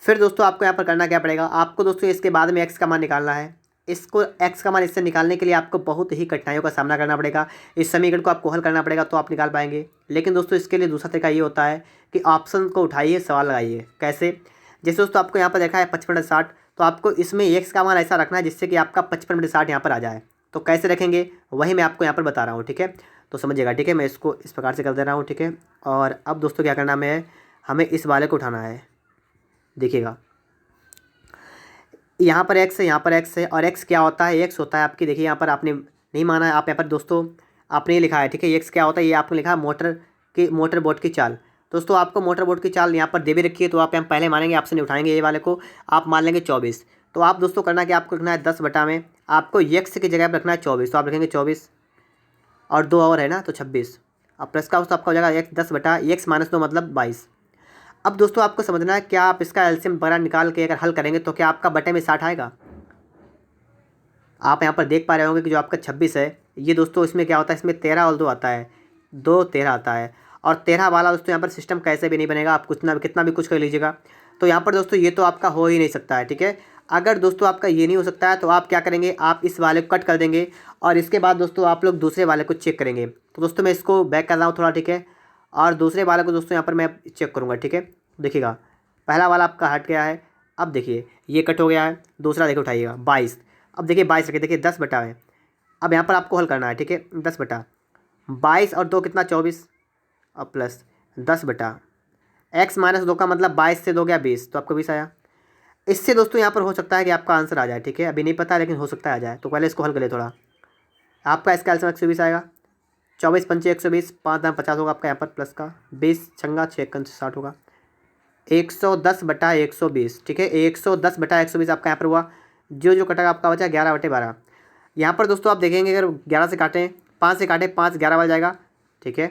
फिर दोस्तों आपको यहाँ पर करना क्या पड़ेगा, आपको दोस्तों इसके बाद में एक्स का मान निकालना है। इसको एक्स का मान इससे निकालने के लिए आपको बहुत ही कठिनाइयों का सामना करना पड़ेगा। इस समीकरण को आपको हल करना पड़ेगा तो आप निकाल पाएंगे। लेकिन दोस्तों इसके लिए दूसरा तरीका ये होता है कि ऑप्शन को उठाइए, सवाल लगाइए। कैसे, जैसे दोस्तों आपको यहाँ पर देखा है 55/60, तो आपको इसमें एक्स का मान ऐसा रखना है जिससे कि आपका 55/60 यहाँ पर आ जाए। तो कैसे रखेंगे वही मैं आपको यहाँ पर बता रहा हूँ। ठीक है, तो समझिएगा। ठीक है, मैं इसको इस प्रकार से कर दे रहा हूँ। ठीक है, और अब दोस्तों क्या करना है, हमें इस वाले को उठाना है। देखिएगा यहाँ पर एक्स है, यहाँ पर एक्स है, और एक्स क्या होता है, एक्स होता है आपकी, देखिए यहाँ पर आपने नहीं माना है, आप यहाँ पर दोस्तों आपने ये लिखा है। ठीक है, एक्स क्या होता है, ये आपने लिखा है मोटर बोट की चाल। दोस्तों आपको मोटर बोट की चाल यहाँ पर दे भी रखी है, तो आप यहाँ पहले मानेंगे, आपसे नहीं उठाएंगे ये वाले को, आप मान लेंगे 24। तो आप दोस्तों करना कि आपको रखना है 10 बटा में, आपको एक्स की जगह पर रखना है 24, तो आप रखेंगे 24 और 2 और है ना, तो 26, और प्लस का दोस्तों आपका हो जाएगा एक्स 10 बटा एक्स माइनस 2 मतलब 22। अब दोस्तों आपको समझना है, क्या आप इसका एलसीएम वगैरह निकाल के अगर हल करेंगे तो क्या आपका बटे में 60 आएगा। आप यहाँ पर देख पा रहे होंगे कि जो आपका 26 है, ये दोस्तों इसमें क्या होता है, इसमें 13 और 2 आता है, 2 13 आता है, और 13 वाला दोस्तों यहाँ पर सिस्टम कैसे भी नहीं बनेगा, आप कितना भी कुछ कर लीजिएगा। तो यहाँ पर दोस्तों ये तो आपका हो ही नहीं सकता है। ठीक है, अगर दोस्तों आपका ये नहीं हो सकता है तो आप क्या करेंगे, आप इस वाले को कट कर देंगे, और इसके बाद दोस्तों आप लोग दूसरे वाले को चेक करेंगे। तो दोस्तों मैं इसको बैक कर रहा हूँ थोड़ा। ठीक है, और दूसरे वाले को दोस्तों यहाँ पर मैं चेक करूँगा। ठीक है, देखिएगा पहला वाला आपका हट गया है, अब देखिए ये कट हो गया है, दूसरा देखिए उठाइएगा 22। अब देखिए 22 रखिए, देखिए 10 बटा है, अब यहाँ पर आपको हल करना है। ठीक है, 10 बटा 22 और 2 कितना 24, और प्लस 10 बटा एक्स माइनस 2 का मतलब 22 से 2 गया 20, तो आपको 20 आया। इससे दोस्तों यहाँ पर हो सकता है कि आपका आंसर आ जाए, ठीक है, अभी नहीं पता लेकिन हो सकता है आ जाए। तो पहले इसको हल कर ले थोड़ा। आपका इसका आंसर 120 आएगा। 24 पंचे 120, 5 दाम 50 होगा आपका यहाँ पर प्लस का, 20 छंगा 6 कंच 60 होगा। 110/120, ठीक है, 110/120 आपका यहाँ पर हुआ। जो जो कटेगा आपका बचा 11/12। यहाँ पर दोस्तों आप देखेंगे अगर 11 से काटें, 5 से काटें, 5 11 बार जाएगा, ठीक है,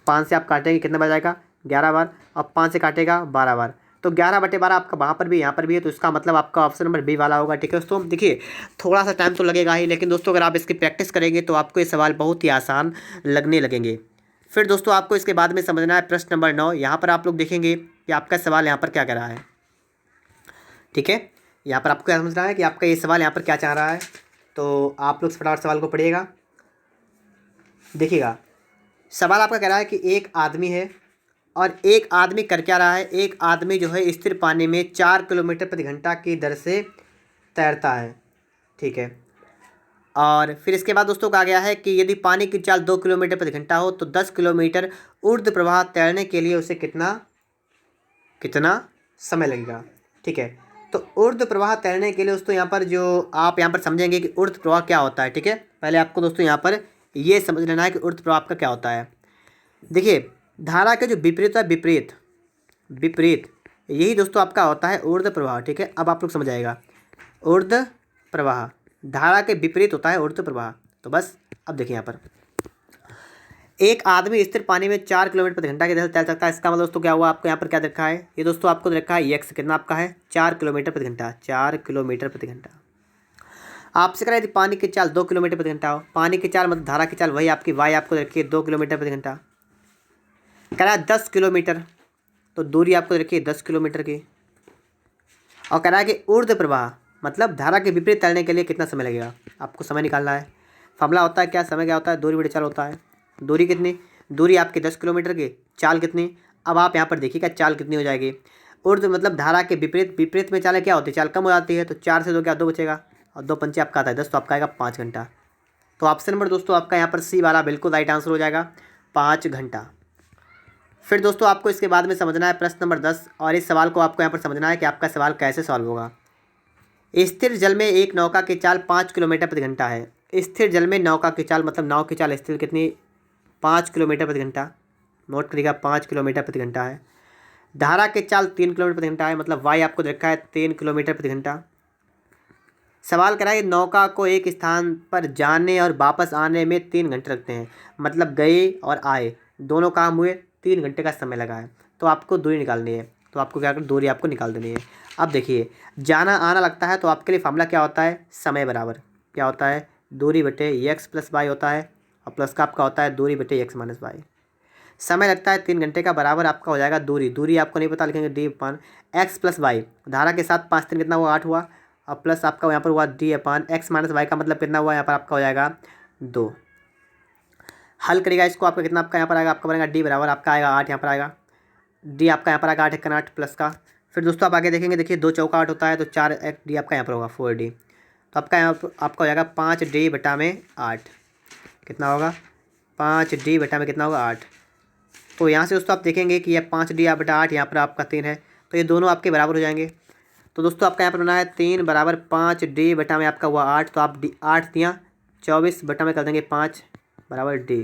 5 से आप काटेंगे कितने बार जाएगा 11 बार, और 5 से काटेगा 12 बार, तो 11/12 आपका वहाँ पर भी यहाँ पर भी है, तो इसका मतलब आपका ऑप्शन नंबर बी वाला होगा, ठीक है दोस्तों। देखिए थोड़ा सा टाइम तो लगेगा ही, लेकिन दोस्तों अगर आप इसकी प्रैक्टिस करेंगे तो आपको ये सवाल बहुत ही आसान लगने लगेंगे। फिर दोस्तों आपको इसके बाद में समझना है प्रश्न नंबर 9। यहाँ पर आप लोग देखेंगे कि आपका सवाल यहाँ पर क्या कर रहा है, ठीक है, यहाँ पर आपको क्या समझना है कि आपका ये सवाल यहाँ पर क्या चाह रहा है। तो आप लोग फटाफट सवाल को पढ़िएगा, देखिएगा। सवाल आपका कह रहा है कि एक आदमी है और एक आदमी कर क्या रहा है, एक आदमी जो है स्थिर पानी में 4 किलोमीटर प्रति घंटा की दर से तैरता है, ठीक है। और फिर इसके बाद दोस्तों कहा गया है कि यदि पानी की चाल 2 किलोमीटर प्रति घंटा हो तो 10 किलोमीटर ऊर्ध्व प्रवाह तैरने के लिए उसे कितना कितना समय लगेगा, ठीक है। तो ऊर्ध्व प्रवाह तैरने के लिए दोस्तों यहाँ पर जो आप यहाँ पर समझेंगे कि ऊर्ध्व प्रवाह क्या होता है, ठीक है। पहले आपको दोस्तों यहाँ पर ये समझ लेना है कि ऊर्ध्व प्रवाह का क्या होता है। देखिए धारा के जो विपरीत है, विपरीत विपरीत यही दोस्तों आपका होता है ऊर्ध्व प्रवाह, ठीक है। अब आप लोग समझ आएगा, ऊर्ध्व प्रवाह धारा के विपरीत होता है ऊर्ध्व प्रवाह। तो बस अब देखिए यहाँ पर एक आदमी स्थिर पानी में 4 किलोमीटर प्रति घंटा की दर से तैर सकता है। इसका मतलब दोस्तों क्या हुआ, आपको यहाँ पर क्या रखा है, ये दोस्तों आपको रखा है एक्स, कितना आपका है 4 किलोमीटर प्रति घंटा, 4 किलोमीटर प्रति घंटा। आपसे कह रहा है यदि पानी की चाल 2 किलोमीटर प्रति घंटा हो, पानी की चाल मतलब धारा की चाल वही आपकी वाई आपको रखी है 2 किलोमीटर प्रति घंटा। कह रहा है 10 किलोमीटर, तो दूरी आपको रखी है 10 किलोमीटर की। और कह रहा है कि ऊर्ध्व प्रवाह मतलब धारा के विपरीत तैरने के लिए कितना समय लगेगा, आपको समय निकालना है। फॉर्मूला होता है क्या, समय क्या होता है, दूरी बटे चाल होता है। दूरी कितनी, दूरी आपकी 10 किलोमीटर की, चाल कितनी, अब आप यहाँ पर देखिएगा चाल कितनी हो जाएगी। ऊर्ध्व मतलब धारा के विपरीत, विपरीत में चाल क्या होती है, चाल कम हो जाती है, तो 4 से 2 क्या 2 बचेगा, और 2 पंचे आपका आता है 10, तो आपका आएगा 5 घंटा। तो ऑप्शन नंबर दोस्तों आपका यहाँ पर सी वाला बिल्कुल राइट आंसर हो जाएगा, 5 घंटा। फिर दोस्तों आपको इसके बाद में समझना है प्रश्न नंबर 10, और इस सवाल को आपको यहाँ पर समझना है कि आपका सवाल कैसे सॉल्व होगा। स्थिर जल में एक नौका की चाल 5 किलोमीटर प्रति घंटा है। स्थिर जल में नौका की चाल मतलब नाव की चाल स्थिर कितनी, 5 किलोमीटर प्रति घंटा। नोट करिएगा 5 किलोमीटर प्रति घंटा है। धारा की चाल 3 किलोमीटर प्रति घंटा है, मतलब वाई आपको रखा है 3 किलोमीटर प्रति घंटा। सवाल कराए नौका को एक स्थान पर जाने और वापस आने में 3 घंटे लगते हैं, मतलब गए और आए दोनों काम हुए, 3 घंटे का समय लगा है। तो आपको दूरी निकालनी है, तो आपको क्या करना, दूरी आपको निकाल देनी है। अब देखिए जाना आना लगता है, तो आपके लिए फार्मूला क्या होता है, समय बराबर क्या होता है, दूरी बटे एक्स प्लस वाई होता है, और प्लस का आपका होता है दूरी बटे एक्स माइनस वाई। समय लगता है 3 घंटे का, बराबर आपका हो जाएगा दूरी, दूरी आपको नहीं पता लिखेंगे डी अपान एक्स प्लस वाई। धारा के साथ 5 3 कितना हुआ 8 हुआ, और प्लस आपका यहाँ पर हुआ डी अपान एक्स माइनस वाई का मतलब कितना हुआ, यहाँ पर आपका हो जाएगा 2। हल करेगा इसको, आपका कितना आपका यहाँ पर आएगा, आपका बनेगा डी बराबर आपका आएगा 8, यहाँ पर आएगा डी आपका यहाँ पर आएगा 8 1 8 प्लस का। फिर दोस्तों आप आगे देखेंगे, देखिए 2 चौका 8 होता है, तो 4 एक डी आपका यहाँ पर होगा 4D। तो आपका यहाँ पर आपका हो जाएगा 5D बटा में 8, कितना होगा 5D बटा में कितना होगा 8। तो यहाँ से दोस्तों आप देखेंगे कि यह 5D बटा 8 यहाँ पर आपका 3 है, तो ये दोनों आपके बराबर हो जाएंगे। तो दोस्तों आपका यहाँ पर बना है 3 बराबर 5D बटा में आपका हुआ 8, तो आप 8 दिया 24 बटा में कर देंगे 5 बराबर D।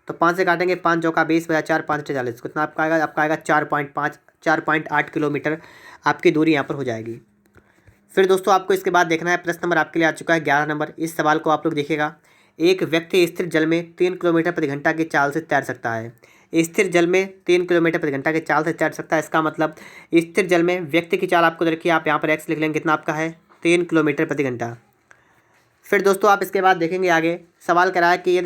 तो 5 से काटेंगे 5 चौका 20 बजा 4 5 40, कितना आपका आएगा, आपका आएगा 4.8 किलोमीटर आपकी दूरी यहाँ पर हो जाएगी। फिर दोस्तों आपको इसके बाद देखना है प्रश्न नंबर आपके लिए आ चुका है 11 नंबर। इस सवाल को आप लोग देखिएगा, एक व्यक्ति स्थिर जल में 3 किलोमीटर प्रति घंटा की चाल से तैर सकता है। स्थिर जल में 3 किलोमीटर प्रति घंटा की चाल से तैर सकता है, इसका मतलब स्थिर जल में व्यक्ति की चाल आपको रखिए, आप यहाँ पर एक्स लिख लेंगे, कितना आपका है 3 किलोमीटर प्रति घंटा। फिर दोस्तों आप इसके बाद देखेंगे आगे सवाल करा है कि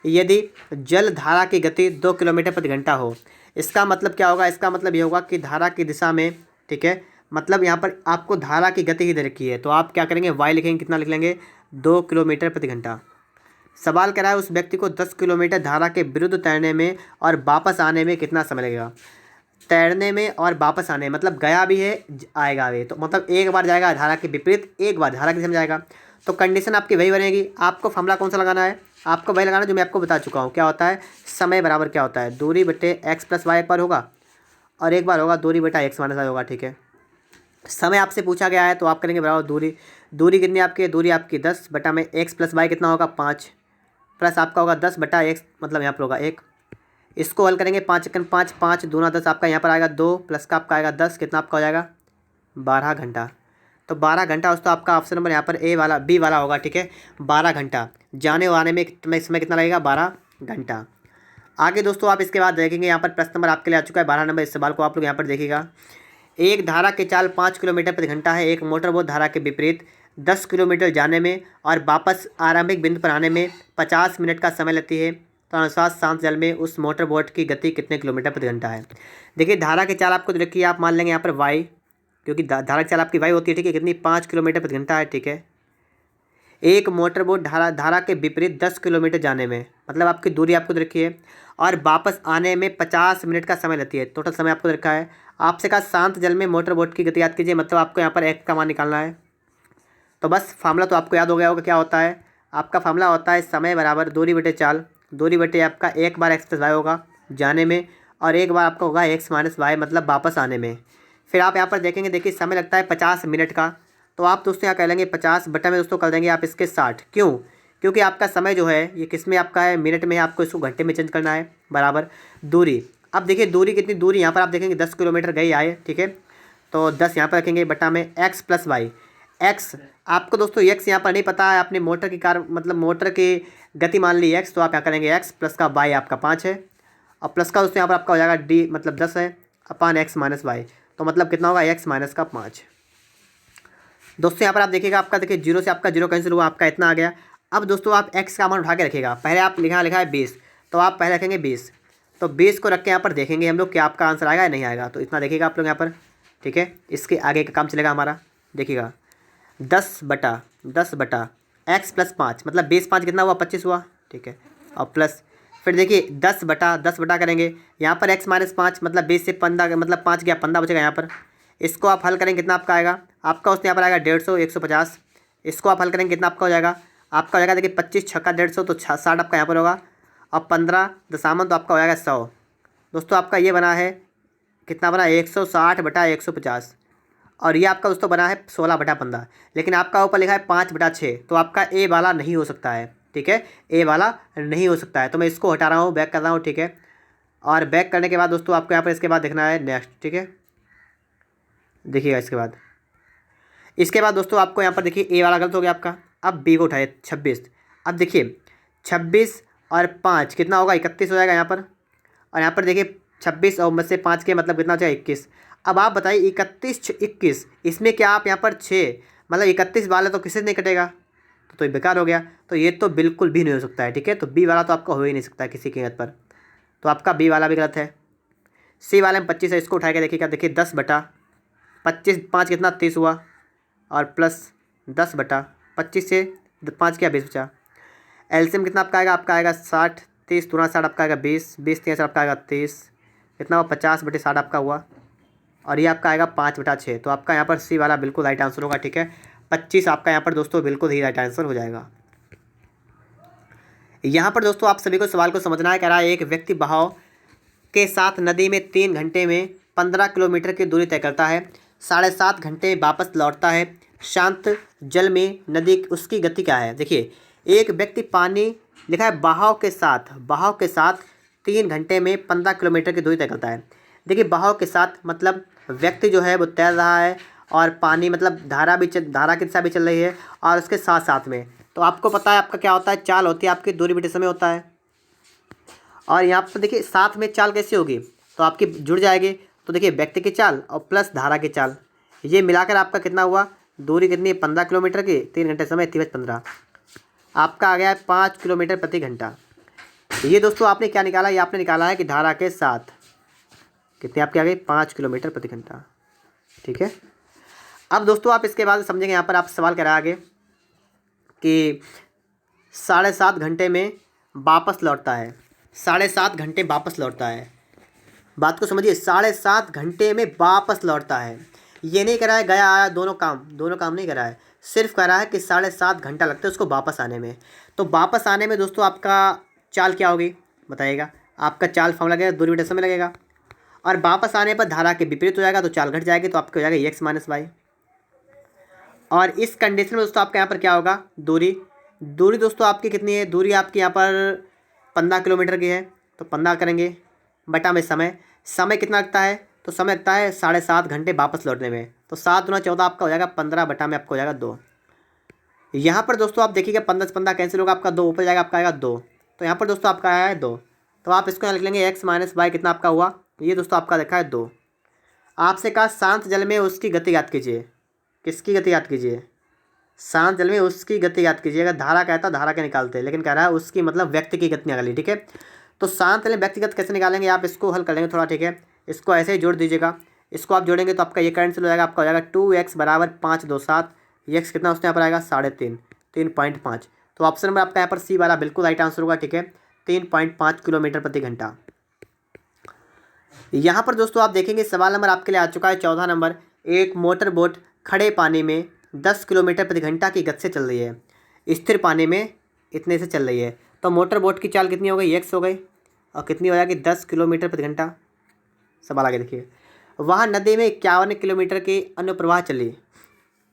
यदि जल धारा की गति 2 किलोमीटर प्रति घंटा हो, इसका मतलब क्या होगा, इसका मतलब ये होगा कि धारा की दिशा में, ठीक है, मतलब यहाँ पर आपको धारा की गति ही दे रखी है, तो आप क्या करेंगे वाई लिखेंगे, कितना लिख लेंगे 2 किलोमीटर प्रति घंटा। सवाल करा है उस व्यक्ति को 10 किलोमीटर धारा के विरुद्ध तैरने में और वापस आने में कितना समय लगेगा। तैरने में और वापस आने मतलब गया भी है आएगा भी, तो मतलब एक बार जाएगा धारा के विपरीत, एक बार धारा की दिशा में जाएगा, तो कंडीशन आपकी वही बनेगी। आपको फॉर्मूला कौन सा लगाना है, आपको वही लगाना जो मैं आपको बता चुका हूँ, क्या होता है समय बराबर क्या होता है दूरी बटे एक्स प्लस वाई एक बार होगा, और एक बार होगा दूरी बटा एक्स माइनस वाई होगा, ठीक है। समय आपसे पूछा गया है तो आप करेंगे बराबर दूरी, दूरी कितनी आपकी है, दूरी आपकी 10 बटा में एक्स प्लस वाई कितना होगा 5, प्लस आपका होगा 10 बटा एक्स मतलब यहाँ पर होगा 1। इसको हल करेंगे 5 5 दूना 10 आपका यहाँ पर आएगा 2 प्लस का आपका आएगा 10 कितना आपका हो जाएगा 12 घंटा। तो 12 घंटा दोस्तों आपका ऑप्शन नंबर यहाँ पर ए वाला बी वाला होगा, ठीक है। 12 घंटा जाने और आने में समय कितना लगेगा 12 घंटा। आगे दोस्तों आप इसके बाद देखेंगे यहाँ पर प्रश्न नंबर आपके लिए आ चुका है 12 नंबर। इस सवाल को आप लोग यहाँ पर देखिएगा। एक धारा की चाल 5 किलोमीटर प्रति घंटा है। एक मोटर बोट धारा के विपरीत 10 किलोमीटर जाने में और वापस आरंभिक बिंदु पर आने में 50 मिनट का समय लेती है, तो अनुसार शांत जल में उस मोटर बोट की गति कितने किलोमीटर प्रति घंटा है। देखिए धारा की चाल आपको रखी है, आप मान लेंगे यहाँ पर वाई, क्योंकि धारा की चाल आपकी वाई होती है, ठीक है। कितनी 5 किलोमीटर प्रति घंटा है, ठीक है। एक मोटर बोट धारा के विपरीत 10 किलोमीटर जाने में मतलब आपकी दूरी आपको रखी है और वापस आने में 50 मिनट का समय लेती है। टोटल समय आपको रखा है। आपसे कहा शांत जल में मोटर बोट की गति याद कीजिए, मतलब आपको यहाँ पर एक का मान निकालना है। तो बस फार्मूला तो आपको याद हो गया होगा, क्या होता है आपका फार्मूला होता है समय बराबर दूरी बटे चाल। दूरी बटे आपका एक बार एक्स प्लस वाई होगा जाने में और एक बार आपका होगा एक्स माइनस वाई मतलब वापस आने में। फिर आप यहाँ पर देखेंगे, देखिए समय लगता है 50 मिनट का, तो आप दोस्तों यहाँ कह लेंगे 50 बटा में दोस्तों कर देंगे आप इसके 60। क्यों? क्योंकि आपका समय जो है ये किस में आपका है, मिनट में है, आपको इसको घंटे में चेंज करना है बराबर दूरी। अब देखिए दूरी कितनी, दूरी यहाँ पर आप देखेंगे 10 किलोमीटर गई आए, ठीक है। तो 10 यहाँ पर रखेंगे बटा में एक्स प्लस वाई। एक्स आपको दोस्तों एक्स यहाँ पर नहीं पता है, आपने मोटर की कार मतलब मोटर की गति मान ली एक्स, तो आप यहाँ करेंगे एक्स प्लस का वाई आपका 5 है और प्लस का दोस्तों यहाँ पर आपका हो जाएगा डी मतलब 10 है अपान एक्स माइनस वाई, तो मतलब कितना होगा एक्स माइनस का 5। दोस्तों यहाँ पर आप देखिएगा आपका देखिए जीरो से आपका जीरो कैंसिल हुआ, आपका इतना आ गया। अब दोस्तों आप एक्स का मान उठा के रखिएगा। पहले आप लिखा है 20, तो आप पहले रखेंगे 20, तो 20 को रख के यहाँ पर देखेंगे हम लोग कि आपका आंसर आएगा या नहीं आएगा। तो इतना देखिएगा आप लोग यहाँ पर, ठीक है। इसके आगे का काम चलेगा हमारा, देखिएगा 10 बटा एक्स प्लस 5 मतलब 20 5 कितना हुआ 25 हुआ, ठीक है। और प्लस फिर देखिए 10 बटा करेंगे यहाँ पर एक्स माइनस 5 मतलब 20 से 15 मतलब 5 गया 15 बचेगा यहाँ पर। इसको आप हल करेंगे कितना आपका आएगा, आपका उसने यहाँ पर आएगा 150 150। इसको आप हल करेंगे कितना आपका हो जाएगा, आपका हो जाएगा देखिए 25 छक्का 150 तो 60 आपका यहाँ पर होगा और 15 दशामन तो आपका हो जाएगा 100। दोस्तों आपका ये बना है कितना बना 160 बटा 150 और ये आपका दोस्तों बना है 16 बटा 15। लेकिन आपका ऊपर लिखा है 5 बटा 6, तो आपका ए वाला नहीं हो सकता है, ठीक है। ए वाला नहीं हो सकता है, तो मैं इसको हटा रहा हूँ, बैक कर रहा हूँ, ठीक है। और बैक करने के बाद दोस्तों आपको यहाँ पर इसके बाद देखना है नेक्स्ट, ठीक है। देखिएगा इसके बाद दोस्तों आपको यहाँ पर देखिए ए वाला गलत हो गया आपका। अब बी को उठाए 26। अब देखिए 26 और 5 कितना होगा 31 हो जाएगा यहाँ पर। और यहाँ पर देखिए 26 और में से 5 के मतलब कितना हो जाएगा 21। अब आप बताइए 31 21 इसमें क्या आप यहाँ पर 6 मतलब 31 वाला तो किसी से नहीं कटेगा, तो ये बेकार हो गया। तो ये तो बिल्कुल भी नहीं हो सकता है, ठीक है। तो बी वाला तो आपका हो ही नहीं सकता है किसी कीमत पर, तो आपका बी वाला भी गलत है। सी वाले में 25 है, इसको उठा के देखिएगा, देखिए 10 बटा 25 5 कितना 30 हुआ और प्लस 10 बटा 25 से 5 क्या 20 बचा। एलसीएम कितना आपका आएगा, आपका आएगा 60 30 दूना 60 आपका आएगा 20 20 3 आपका आएगा 30 कितना हुआ 50 बटे 60 आपका हुआ और ये आपका आएगा 5 बटा 6। तो आपका यहाँ पर सी वाला बिल्कुल राइट आंसर होगा, ठीक है। 25 आपका यहाँ पर दोस्तों बिल्कुल ही राइट आंसर हो जाएगा। यहाँ पर दोस्तों आप सभी को सवाल को समझना है। कह रहा है एक व्यक्ति बहाव के साथ नदी में 3 घंटे में 15 किलोमीटर की दूरी तय करता है, 7.5 घंटे वापस लौटता है। शांत जल में नदी उसकी गति क्या है। देखिए एक व्यक्ति पानी लिखा है बहाव के साथ 3 घंटे में 15 किलोमीटर की दूरी तय करता है। देखिए बहाव के साथ मतलब व्यक्ति जो है वो तैर रहा है और पानी मतलब धारा की दिशा भी चल रही है और उसके साथ साथ में, तो आपको पता है आपका क्या होता है, चाल होती है आपकी दूरी बटे समय होता है। और यहाँ पर देखिए साथ में चाल कैसी होगी, तो आपकी जुड़ जाएगी। तो देखिए व्यक्ति की चाल और प्लस धारा की चाल, ये मिलाकर आपका कितना हुआ, दूरी कितनी है 15 किलोमीटर की, 3 घंटे समय 15 आपका आ गया है 5 किलोमीटर प्रति घंटा। ये दोस्तों आपने क्या निकाला, ये आपने निकाला है कि धारा के साथ कितनी आपकी आ गई 5 किलोमीटर प्रति घंटा, ठीक है। अब दोस्तों आप इसके बाद समझेंगे, यहाँ पर आप सवाल करा आगे कि 7.5 घंटे में वापस लौटता है, 7.5 घंटे वापस लौटता है। बात को समझिए, 7.5 घंटे में वापस लौटता है। ये नहीं करा है गया आया दोनों काम नहीं करा है, सिर्फ करा है कि 7.5 घंटा लगता है उसको वापस आने में। तो वापस आने में दोस्तों आपका चाल क्या होगी बताइएगा। आपका चाल फॉर्मूला लगेगा दूरी बटे समय लगेगा और वापस आने पर धारा के विपरीत हो जाएगा तो चाल घट जाएगी, तो आपको हो जाएगा एक्स माइनस वाई। और इस कंडीशन में दोस्तों आपका यहाँ पर क्या होगा, दूरी दोस्तों आपकी कितनी है, दूरी आपकी यहाँ पर 15 किलोमीटर की है, तो 15 करेंगे बटा में समय कितना लगता है, तो समय लगता है 7.5 घंटे वापस लौटने में, तो 7 दूना 14 आपका हो जाएगा 15 बटा में आपका हो जाएगा 2। यहाँ पर दोस्तों आप देखिएगा 15 से 15 कैंसिल होगा, आपका 2 ऊपर जाएगा, आपका आएगा 2। तो यहाँ पर दोस्तों आपका आया है 2, तो आप इसको यहाँ लिख लेंगे एक्स माइनस वाई कितना आपका हुआ, ये दोस्तों आपका देखा है 2। आपसे कहा शांत जल में उसकी गति याद कीजिए, किसकी गति याद कीजिए, शांत जल में उसकी गति याद कीजिए। अगर धारा कहता धारा के निकालते, लेकिन कह रहा है उसकी मतलब व्यक्ति की गति निकाली, ठीक है। तो शांत जल में व्यक्तिगत कैसे निकालेंगे, आप इसको हल कर लेंगे थोड़ा, ठीक है। इसको ऐसे ही जोड़ दीजिएगा, इसको आप जोड़ेंगे तो आपका ये कैंसिल हो जाएगा, आपका हो जाएगा 2x बराबर 5 2 7, x कितना उसने यहाँ पर आएगा 3.5 3.5। तो ऑप्शन नंबर आपका यहाँ पर सी वाला बिल्कुल राइट आंसर होगा, ठीक है, 3.5 किलोमीटर प्रति घंटा। यहाँ पर दोस्तों आप देखेंगे सवाल नंबर आपके लिए आ चुका है 14 नंबर। एक मोटर बोट खड़े पानी में 10 किलोमीटर प्रति घंटा की गति से चल रही है, स्थिर पानी में इतने से चल रही है, तो मोटर बोट की चाल कितनी हो गई, एक्स हो गई, और कितनी हो जाएगी 10 किलोमीटर प्रति घंटा। सवाल आगे देखिए, वहाँ नदी में 51 किलोमीटर की अनुप्रवाह चली,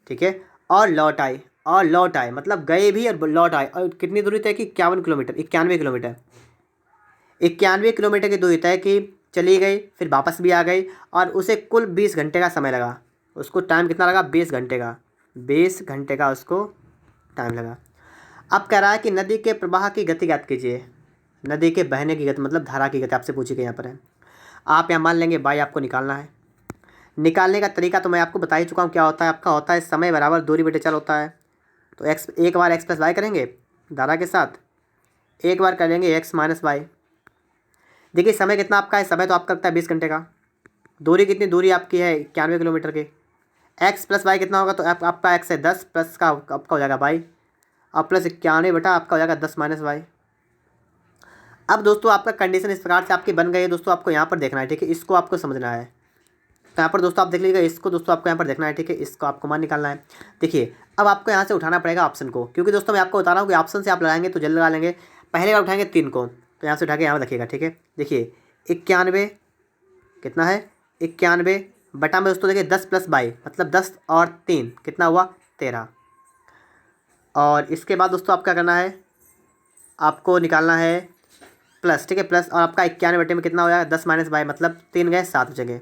ठीक है, और लौट आए मतलब गए भी और लौट आए, और कितनी दूरी तय की 91 किलोमीटर 91 किलोमीटर की दूरी तय की, चली गई फिर वापस भी आ गई, और उसे कुल 20 घंटे का समय लगा। उसको टाइम कितना लगा, 20 घंटे का उसको टाइम लगा। अब कह रहा है कि नदी के प्रवाह की गति ज्ञात कीजिए, नदी के बहने की गति मतलब धारा की गति आपसे पूछी गई यहाँ पर है। आप यहाँ मान लेंगे बाई आपको निकालना है। निकालने का तरीका तो मैं आपको बता ही चुका हूँ, क्या होता है आपका, होता है समय बराबर दूरी बटे चल होता है। तो एक्स एक बार एक्स प्लस वाई करेंगे धारा के साथ, एक बार करेंगे एक्स माइनस वाई। देखिए समय कितना आपका है, समय तो आपका लगता है 20 घंटे का, दूरी कितनी, दूरी आपकी है 91 किलोमीटर की, एक्स प्लस वाई कितना होगा, तो आपका एक्स है 10 प्लस का आपका हो जाएगा वाई, और प्लस 91 बटा आपका हो जाएगा 10 माइनस वाई। अब दोस्तों आपका कंडीशन इस प्रकार से आपकी बन गई है दोस्तों, आपको यहाँ पर देखना है, ठीक है, इसको आपको समझना है। तो यहाँ पर दोस्तों आप देख लीजिएगा, इसको दोस्तों आपको यहाँ पर देखना है, ठीक है, इसको आपको मान निकालना है। देखिए अब आपको यहाँ से उठाना पड़ेगा ऑप्शन को, क्योंकि दोस्तों मैं आपको बता रहा हूँ कि ऑप्शन से आप लगाएंगे तो जल्द लगा लेंगे। पहले बार उठाएंगे 3 को, तो यहाँ से उठा के यहाँ रखिएगा, ठीक है। देखिए 91 कितना है, 91 बटा में दोस्तों देखिए 10 प्लस 22 मतलब 10 और 3 कितना हुआ 13। और इसके बाद दोस्तों आपका करना है, आपको निकालना है प्लस, ठीक है, प्लस, और आपका 91 बटे में कितना हो जाएगा 10 माइनस 22 मतलब 3 गए 7 जगह।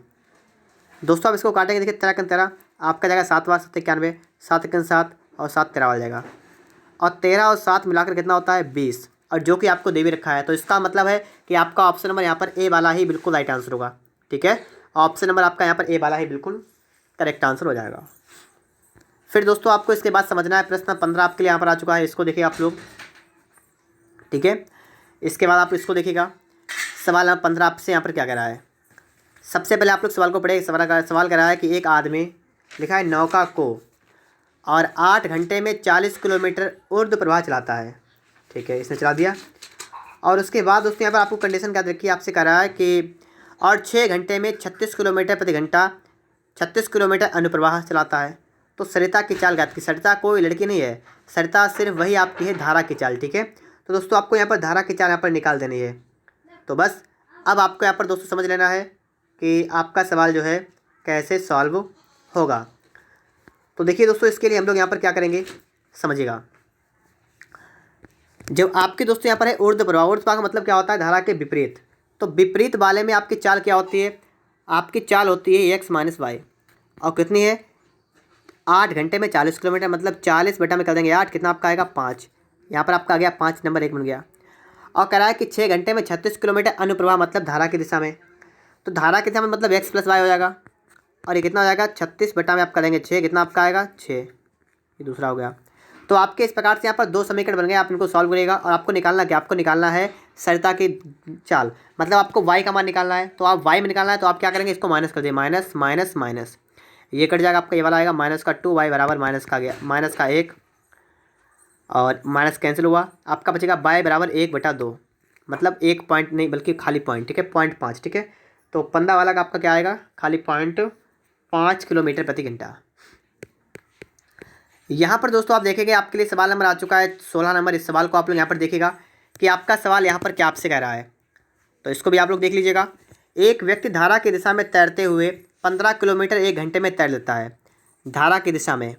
दोस्तों आप इसको काटेंगे, देखिए 13 का 13 आपका जाएगा 7 बार 7 91, 7 1 7 और 7 13 वाला जाएगा, और 13 और 7 मिलाकर कितना होता है 20, और जो कि आपको दे भी रखा है। तो इसका मतलब है कि आपका ऑप्शन नंबर यहाँ पर ए वाला ही बिल्कुल राइट आंसर होगा, ठीक है, ऑप्शन नंबर आपका यहाँ पर ए वाला ही बिल्कुल करेक्ट आंसर हो जाएगा। फिर दोस्तों आपको इसके बाद समझना है प्रश्न 15 आपके लिए यहाँ पर आ चुका है, इसको देखिए आप लोग, ठीक है। इसके बाद आप इसको देखिएगा, सवाल नंबर 15 आपसे यहाँ पर क्या कह रहा है। सबसे पहले आप लोग सवाल को पढ़े। सवाल कह रहा है कि एक आदमी, लिखा है नौका को, और 8 घंटे में 40 किलोमीटर ऊर्ध्व प्रवाह चलाता है, ठीक है, इसने चला दिया। और उसके बाद दोस्तों यहाँ पर आपको कंडीशन क्या रखी है, आपसे कह रहा है कि और 6 घंटे में 36 किलोमीटर प्रति घंटा 36 किलोमीटर अनुप्रवाह चलाता है। तो सरिता की चाल ज्ञात की। सरिता कोई लड़की नहीं है, सरिता सिर्फ वही आपकी है धारा की चाल, ठीक है। तो दोस्तों आपको यहाँ पर धारा की चाल यहाँ पर निकाल देनी है। तो बस अब आपको यहाँ पर दोस्तों समझ लेना है कि आपका सवाल जो है कैसे सॉल्व होगा। तो देखिए दोस्तों इसके लिए हम लोग यहाँ पर क्या करेंगे समझिएगा। जब आपके दोस्तों यहाँ पर है ऊर्ध्व प्रवाह, ऊर्ध्व प्रवाह का मतलब क्या होता है, धारा के विपरीत। तो विपरीत वाले में आपकी चाल क्या होती है, आपकी चाल होती है एक्स माइनस वाई, और कितनी है 8 घंटे में 40 किलोमीटर मतलब 40 बटा में कर देंगे 8, कितना आपका आएगा 5। यहाँ पर आपका आ गया 5 नंबर 1 बन गया। और कह रहा है कि 6 घंटे में 36 किलोमीटर अनुप्रवाह मतलब धारा की दिशा में। तो धारा की दिशा में मतलब एक्स प्लस वाई हो जाएगा, और ये कितना हो जाएगा 36 बटा में आप करेंगे 6, कितना आपका आएगा 6, ये दूसरा हो गया। तो आपके इस प्रकार से यहाँ पर 2 समीकरण बन गए, आप इनको सॉल्व करिएगा। और आपको निकालना क्या, आपको निकालना है सरिता की चाल, मतलब आपको y का मान निकालना है। तो आप y में निकालना है तो आप क्या करेंगे, इसको माइनस कर दिए, माइनस माइनस माइनस, ये कट जाएगा, आपका ये वाला आएगा माइनस का 2y बराबर माइनस का गया माइनस का 1, और माइनस कैंसिल हुआ, आपका बचेगा y बराबर 1/2, मतलब 1 पॉइंट नहीं बल्कि खाली पॉइंट, ठीक है, 0.5, ठीक है। तो 15 वाला का आपका क्या आएगा, खाली 0.5 किलोमीटर प्रति घंटा। यहाँ पर दोस्तों आप देखेंगे आपके लिए सवाल नंबर आ चुका है 16 नंबर। इस सवाल को आप लोग यहाँ पर देखिएगा कि आपका सवाल यहाँ पर क्या आपसे कह रहा है। तो इसको भी आप लोग देख लीजिएगा एक व्यक्ति धारा की दिशा में तैरते हुए 15 किलोमीटर 1 घंटे में तैर लेता है, धारा की दिशा में।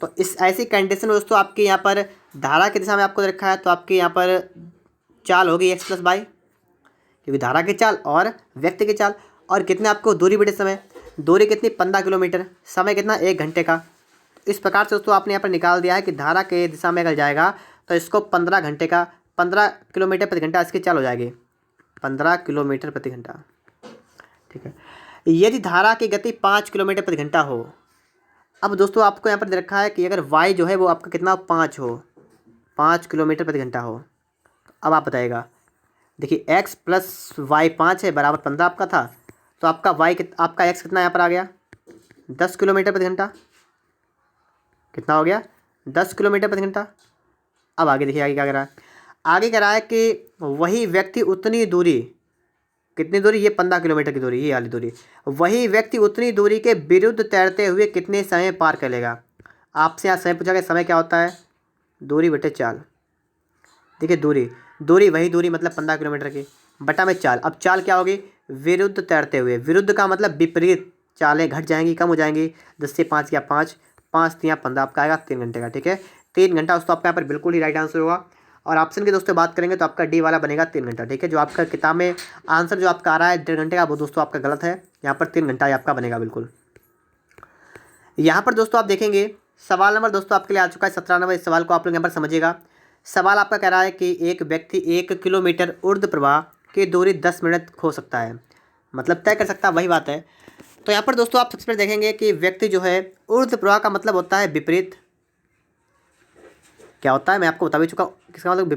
तो इस ऐसी कंडीशन में दोस्तों आपके यहाँ पर धारा की दिशा में आपको रखा है, तो आपके यहाँ पर चाल होगी x + y, क्योंकि धारा की चाल और व्यक्ति की चाल। और कितने आपको दूरी बटे समय, दूरी कितनी 15 किलोमीटर, समय कितना 1 घंटे का। इस प्रकार से दोस्तों आपने यहाँ पर निकाल दिया है कि धारा के दिशा में अगर जाएगा तो इसको 15 घंटे का 15 किलोमीटर प्रति घंटा इसकी चाल हो जाएगी, 15 किलोमीटर प्रति घंटा। ठीक है, यदि धारा की गति 5 किलोमीटर प्रति घंटा हो। अब दोस्तों आपको यहाँ पर दे रखा है कि अगर y जो है वो आपका कितना 5 हो, 5 किलोमीटर प्रति घंटा हो। अब आप बताइएगा, देखिए x + y 5 है बराबर 15 आपका था, तो आपका आपका x कितना यहाँ पर आ गया 10 किलोमीटर प्रति घंटा। कितना हो गया 10 किलोमीटर प्रति घंटा। अब आगे देखिए आगे क्या कह रहा है, आगे कह रहा है कि वही व्यक्ति उतनी दूरी, कितनी दूरी, ये 15 किलोमीटर की दूरी, ये वाली दूरी, वही व्यक्ति उतनी दूरी के विरुद्ध तैरते हुए कितने समय पार कर लेगा। आपसे यहाँ समय पूछा गया, समय क्या होता है दूरी बटे चाल। देखिए दूरी वही दूरी मतलब 15 किलोमीटर की बटा में चाल। अब चाल क्या होगी विरुद्ध तैरते हुए, विरुद्ध का मतलब विपरीत, चालें घट जाएंगी, कम हो जाएंगी। 10 से 5 गया 5, 5 3 15, आपका आएगा 3 घंटे का। ठीक है, 3 घंटा दोस्तों आपका यहाँ पर बिल्कुल ही राइट आंसर होगा। और ऑप्शन की दोस्तों बात करेंगे तो आपका डी वाला बनेगा 3 घंटा। ठीक है, जो आपका किताब में आंसर जो आपका आ रहा है 1.5 घंटे का, वो दोस्तों आपका गलत है। यहाँ पर 3 घंटा आपका बनेगा बिल्कुल। यहाँ पर दोस्तों आप देखेंगे सवाल नंबर दोस्तों आपके लिए आ चुका है 17 नंबर। इस सवाल को आप लोग यहाँ पर समझिएगा। सवाल आपका कह रहा है कि एक व्यक्ति 1 किलोमीटर ऊर्ध्व प्रवाह की दूरी 10 मिनट खो सकता है, मतलब तय कर सकता है, वही बात है। तो यहाँ पर दोस्तों आप सबसे पहले देखेंगे कि व्यक्ति जो है ऊर्ध्व प्रवाह का मतलब होता है विपरीत। क्या होता है मैं आपको बता भी चुका हूँ, किसका मतलब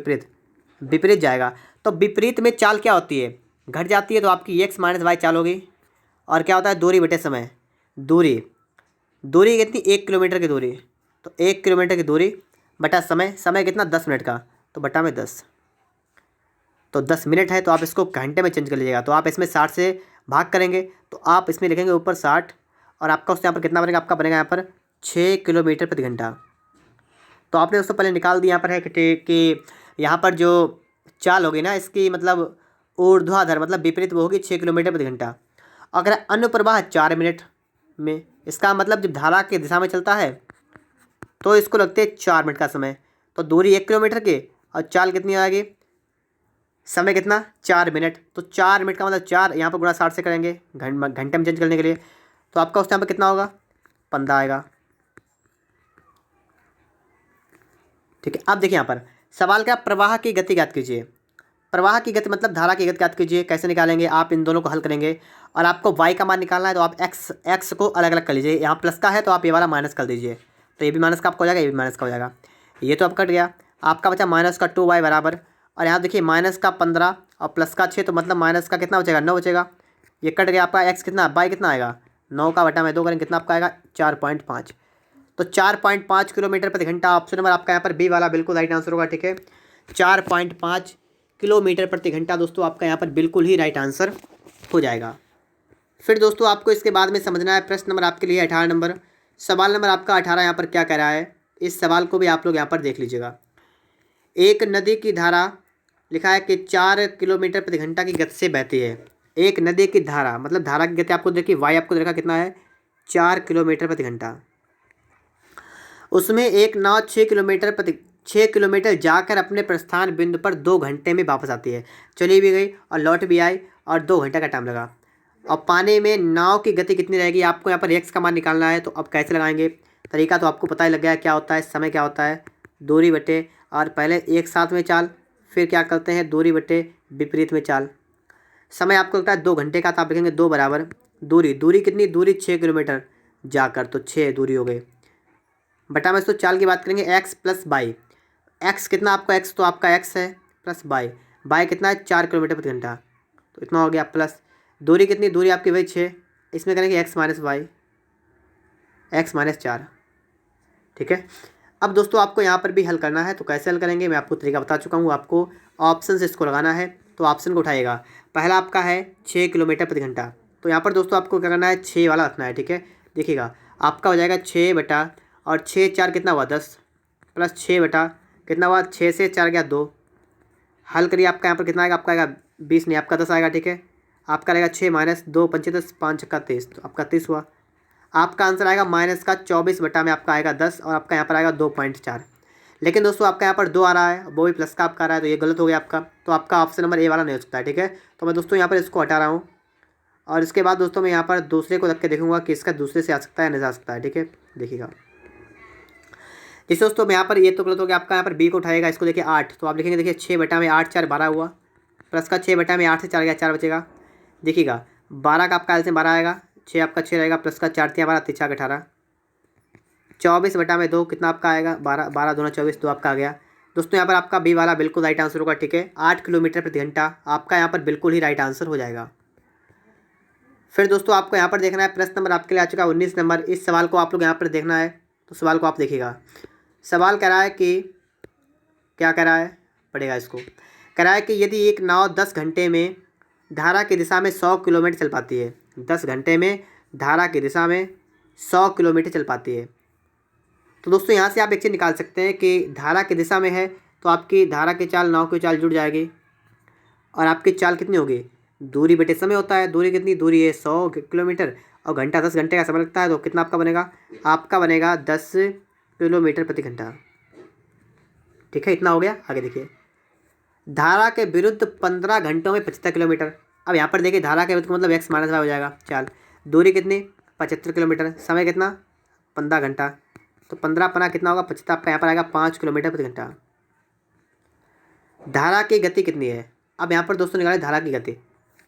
विपरीत जाएगा। तो विपरीत में चाल क्या होती है घट जाती है, तो आपकी x - y चाल होगी। और क्या होता है दूरी बटे समय, दूरी कितनी 1 किलोमीटर की दूरी, तो 1 किलोमीटर की दूरी बटा समय कितना 10 मिनट का, तो बटा में 10, तो 10 मिनट है, तो आप इसको घंटे में चेंज कर लीजिएगा। तो आप इसमें 60 से भाग करेंगे तो आप इसमें लिखेंगे ऊपर 60, और आपका उस यहाँ पर कितना बनेगा, आपका बनेगा यहाँ पर 6 किलोमीटर प्रति घंटा। तो आपने दोस्तों पहले निकाल दिया यहाँ पर है कि यहाँ पर जो चाल होगी ना इसकी मतलब ऊर्ध्वाधर मतलब विपरीत वो होगी 6 किलोमीटर प्रति घंटा। अगर अनुप्रवाह 4 मिनट में, इसका मतलब जब धारा की दिशा में चलता है तो इसको लगते हैं 4 मिनट का समय। तो दूरी 1 किलोमीटर की और चाल कितनी आएगी, समय कितना 4 मिनट, तो 4 मिनट का मतलब 4 यहाँ पर गुणा 60 से करेंगे घंटे में चेंज करने के लिए, तो आपका उस टाइम पर कितना होगा 15 आएगा। ठीक है, अब देखिए यहाँ पर सवाल क्या, प्रवाह की गति ज्ञात कीजिए। प्रवाह की गति मतलब धारा की गति ज्ञात कीजिए। कैसे निकालेंगे, आप इन दोनों को हल करेंगे और आपको y का मान निकालना है, तो आप x को अलग अलग कर लीजिए। यहाँ प्लस का है तो आप ये वाला माइनस कर दीजिए, तो ये भी माइनस का आपका हो जाएगा, ये भी माइनस का हो जाएगा। ये तो अब कट गया, आपका बचा -2y बराबर, और यहाँ देखिए -15 और प्लस का 6, तो मतलब माइनस का कितना बचेगा 9 बचेगा। ये कट गया, आपका x कितना y कितना आएगा 9 का बटा में 2 करेंगे कितना आपका आएगा 4.5। तो 4.5 किलोमीटर प्रति घंटा ऑप्शन नंबर आपका यहाँ पर बी वाला बिल्कुल राइट आंसर होगा। ठीक है, 4.5 किलोमीटर प्रति घंटा दोस्तों आपका यहाँ पर बिल्कुल ही राइट आंसर हो जाएगा। फिर दोस्तों आपको इसके बाद में समझना है प्रश्न नंबर आपके लिए 18 नंबर। सवाल नंबर आपका 18 यहाँ पर क्या कह रहा है, इस सवाल को भी आप लोग यहाँ पर देख लीजिएगा। एक नदी की धारा लिखा है कि 4 किलोमीटर प्रति घंटा की गति से बहती है। एक नदी की धारा मतलब धारा की गति आपको देखिए वाई आपको देखा कितना है 4 किलोमीटर प्रति घंटा। उसमें एक नाव 6 किलोमीटर जाकर अपने प्रस्थान बिंदु पर 2 घंटे में वापस आती है। चली भी गई और लौट भी आई और 2 घंटे का टाइम लगा। और पानी में नाव की गति कितनी रहेगी, आपको यहाँ पर x का मान निकालना है। तो अब कैसे लगाएंगे, तरीका तो आपको पता ही लग गया है क्या होता है, समय क्या होता है दूरी बटे, और पहले एक साथ में चाल, फिर क्या करते हैं दूरी बटे विपरीत में चाल। समय आपको लगता है 2 घंटे का, तो आप लिखेंगे 2 बराबर दूरी कितनी, दूरी 6 किलोमीटर जाकर, तो 6 दूरी हो गई बटा में। तो चाल की बात करेंगे x + y, x कितना आपका x, तो आपका x है प्लस y कितना है 4 किलोमीटर प्रति घंटा, तो इतना हो गया प्लस दूरी कितनी, दूरी आपकी वही 6, इसमें करेंगे x - y x - 4। ठीक है, अब दोस्तों आपको यहाँ पर भी हल करना है, तो कैसे हल करेंगे मैं आपको तरीका बता चुका हूँ। आपको ऑप्शन से इसको लगाना है, तो ऑप्शन को उठाइएगा। पहला आपका है 6 किलोमीटर प्रति घंटा, तो यहाँ पर दोस्तों आपको क्या करना है 6 वाला रखना है। ठीक है, देखिएगा आपका हो जाएगा 6 बटा और 6 4 कितना हुआ 10 प्लस 6 बटा कितना हुआ 6 से 4 गया 2, हल करिए आपका यहाँ पर कितना आएगा, आपका आएगा 20 नहीं आपका 10 आएगा। ठीक है, आपका रहेगा 6 माइनस 2 पंचे 10 5 का 23, तो आपका 30 हुआ। आपका आंसर आएगा माइनस का 24 बटा में आपका आएगा 10 और आपका यहाँ पर आएगा 2.4। लेकिन दोस्तों आपका यहाँ पर 2 आ रहा है, वो भी प्लस का आपका आ रहा है, तो ये गलत हो गया आपका। तो आपका ऑप्शन नंबर ए वाला नहीं हो सकता है, ठीक है। तो मैं दोस्तों यहाँ पर इसको हटा रहा हूँ और इसके बाद दोस्तों मैं यहाँ पर दूसरे को रख के देखूँगा कि इसका दूसरे से आ सकता है नहीं आ सकता है, ठीक है। देखिएगा जिस दोस्तों मैं यहाँ पर ये तो गलत हो गया आपका। यहाँ पर बी को उठाएगा, इसको देखिए 8, तो आप लिखेंगे देखिए 6 बटा में 8 4 12 हुआ, प्लस का 6 बटा में 8 से 4 गया 4 बचेगा। देखिएगा 12 का आपका एलसीएम 12 आएगा, 6 आपका 6 रहेगा, प्लस का 4 3 12 3 4 18, 24 बटा में 2 कितना आपका आएगा 12 12 दूना 24, 2 आपका आ गया। दोस्तों यहाँ पर आपका बी वाला बिल्कुल राइट आंसर होगा, ठीक है। 8 किलोमीटर प्रति घंटा आपका यहाँ पर बिल्कुल ही राइट आंसर हो जाएगा। फिर दोस्तों आपको यहाँ पर देखना है प्रश्न नंबर आपके लिए आ चुका है 19 नंबर। इस सवाल को आप लोग यहाँ पर देखना है, तो सवाल को आप देखिएगा। सवाल कह रहा है कि क्या कह रहा है, पढ़ेगा इसको। कह रहा है कि यदि एक नाव 10 घंटे में धारा की दिशा में 100 किलोमीटर चल पाती है, 10 घंटे में धारा की दिशा में 100 किलोमीटर चल पाती है, तो दोस्तों यहाँ से आप एक चीज़ निकाल सकते हैं कि धारा की दिशा में है तो आपकी धारा की चाल नाव की चाल जुड़ जाएगी और आपकी चाल कितनी होगी, दूरी बटे समय होता है। दूरी कितनी, दूरी है 100 किलोमीटर और घंटा 10 घंटे का समय लगता है, तो कितना आपका बनेगा, आपका बनेगा 10 किलोमीटर प्रति घंटा, ठीक है। इतना हो गया। आगे देखिए धारा के विरुद्ध 15 घंटों में 75 किलोमीटर। अब यहाँ पर देखिए धारा के विरुद्ध मतलब x माइनस वाई हो जाएगा। चाल दूरी कितनी 75 किलोमीटर, समय कितना 15 घंटा, तो 15 पना कितना होगा 75, आपका यहाँ पर आएगा 5 किलोमीटर प्रति घंटा। धारा की गति कितनी है, अब यहाँ पर दोस्तों निकालें धारा की गति,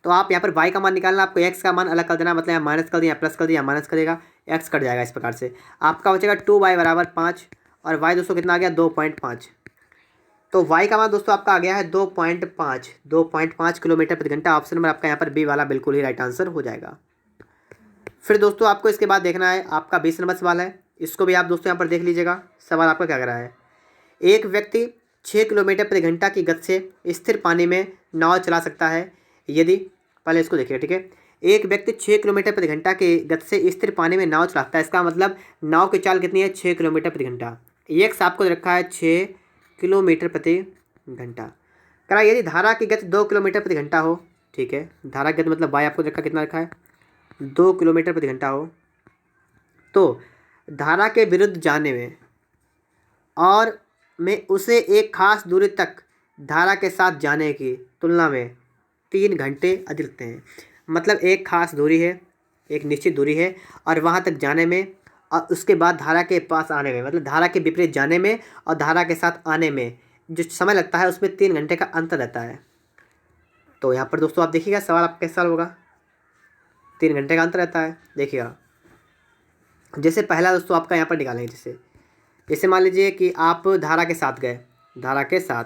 तो आप यहाँ पर y का मान निकालना, आपको x का मान अलग कर देना, मतलब यहाँ माइनस कर दिया प्लस कर दिया माइनस करेगा, x कट जाएगा। इस प्रकार से आपका बचेगा 2y बराबर 5 और y दोस्तों कितना आ गया 2.5, तो y का मान दोस्तों आपका आ गया है 2.5 किलोमीटर प्रति घंटा। ऑप्शन नंबर आपका यहाँ पर बी वाला बिल्कुल ही राइट आंसर हो जाएगा। फिर दोस्तों आपको इसके बाद देखना है आपका 20 नंबर सवाल है, इसको भी आप दोस्तों यहाँ पर देख लीजिएगा। सवाल आपका क्या कर रहा है, एक व्यक्ति 6 किलोमीटर प्रति घंटा की गति से स्थिर पानी में नाव चला सकता है यदि, पहले इसको देखिए, ठीक है। एक व्यक्ति 6 किलोमीटर प्रति घंटा की गति से स्थिर पानी में नाव चलाता है, इसका मतलब नाव की चाल कितनी है 6 किलोमीटर प्रति घंटा। एक्स आपको रखा है 6 किलोमीटर प्रति घंटा। करा यदि धारा की गति 2 किलोमीटर प्रति घंटा हो, ठीक है, धारा की गति मतलब वाई आपको रखा कितना रखा है 2 किलोमीटर प्रति घंटा हो, तो धारा के विरुद्ध जाने में और में उसे एक खास दूरी तक धारा के साथ जाने की तुलना में 3 घंटे अधिक लगते हैं। मतलब एक खास दूरी है, एक निश्चित दूरी है और वहाँ तक जाने में और उसके बाद धारा के पास आने में, मतलब धारा के विपरीत जाने में और धारा के साथ आने में जो समय लगता है उसमें 3 घंटे का अंतर रहता है। तो यहाँ पर दोस्तों आप देखिएगा सवाल आपका कैसा होगा, 3 घंटे का अंतर रहता है। देखिएगा जैसे पहला दोस्तों आपका यहाँ पर निकालेंगे, जैसे मान लीजिए कि आप धारा के साथ गए, धारा के साथ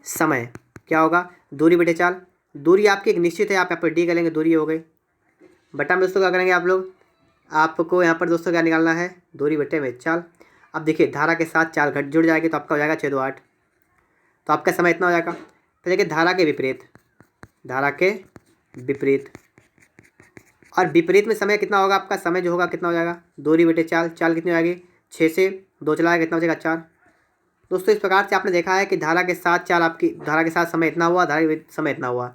समय क्या होगा, दूरी बटे चाल। दूरी आपकी एक निश्चित है, आप यहाँ पर डी करेंगे, दूरी हो गई बटा में दोस्तों क्या करेंगे आप लोग, आपको यहाँ पर दोस्तों क्या निकालना है, दूरी बटे में चाल। अब देखिए धारा के साथ चाल घट जुड़ जाएगी तो आपका हो जाएगा 6 2 8, तो आपका समय इतना हो जाएगा। फिर देखिए धारा के विपरीत और विपरीत में समय कितना होगा, आपका समय जो होगा कितना हो जाएगा, दूरी बटे चाल। चाल कितनी हो जाएगी 6 से 2 चला जाएगा, कितना हो जाएगा 4। दोस्तों इस प्रकार से आपने देखा है कि धारा के साथ चाल आपकी, धारा के साथ समय इतना हुआ, धारा के विरुद्ध समय इतना हुआ।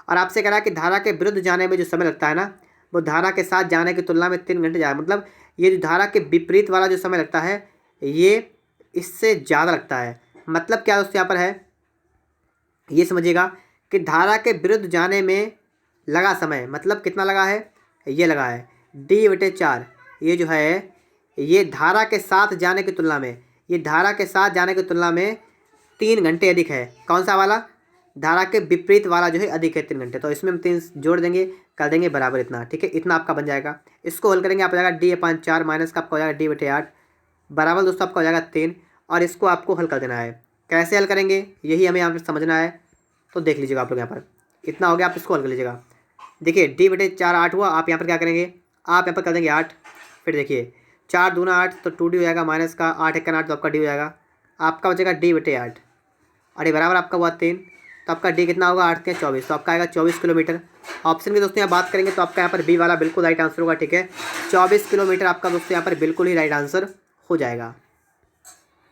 और आपसे कह रहा है कि धारा के विरुद्ध जाने में जो समय लगता है ना, वो धारा के साथ जाने की तुलना में 3 घंटे ज़्यादा, मतलब ये जो धारा के विपरीत वाला जो समय लगता है ये इससे ज़्यादा लगता है। मतलब क्या दोस्तों यहाँ पर है, ये समझिएगा कि धारा के विरुद्ध जाने में लगा समय, मतलब कितना लगा है, ये लगा है डी बटे 4। ये जो है ये धारा के साथ जाने की तुलना में, ये धारा के साथ जाने की तुलना में 3 घंटे अधिक है। कौन सा वाला, धारा के विपरीत वाला जो है अधिक है 3 घंटे, तो इसमें हम 3 जोड़ देंगे, कर देंगे बराबर इतना, ठीक है। इतना आपका बन जाएगा। इसको हल करेंगे, आप हो जाएगा डी/4 माइनस का आपका हो जाएगा डी बटे 8 बराबर दोस्तों आपका हो जाएगा 3। और इसको आपको हल कर देना है। कैसे हल करेंगे यही हमें यहाँ पर समझना है, तो देख लीजिएगा आप लोग यहाँ पर इतना हो गया, आप इसको हल कर लीजिएगा। देखिए डी बटे 4 8 हुआ, आप यहाँ पर क्या करेंगे, आप यहाँ पर कर देंगे 8। फिर देखिए 4 दूना 8 तो 2d हो जाएगा, माइनस का 8 1 8 तो आपका डी हो जाएगा, आपका बचेगा डी बटे 8 और ये बराबर आपका हुआ 3, तो आपका डी कितना होगा 8 3 24, तो आपका आएगा 24 किलोमीटर। ऑप्शन की दोस्तों यहाँ बात करेंगे तो आपका यहाँ पर बी वाला बिल्कुल राइट आंसर होगा, ठीक है। 24 किलोमीटर आपका दोस्तों यहाँ पर बिल्कुल ही राइट आंसर हो जाएगा।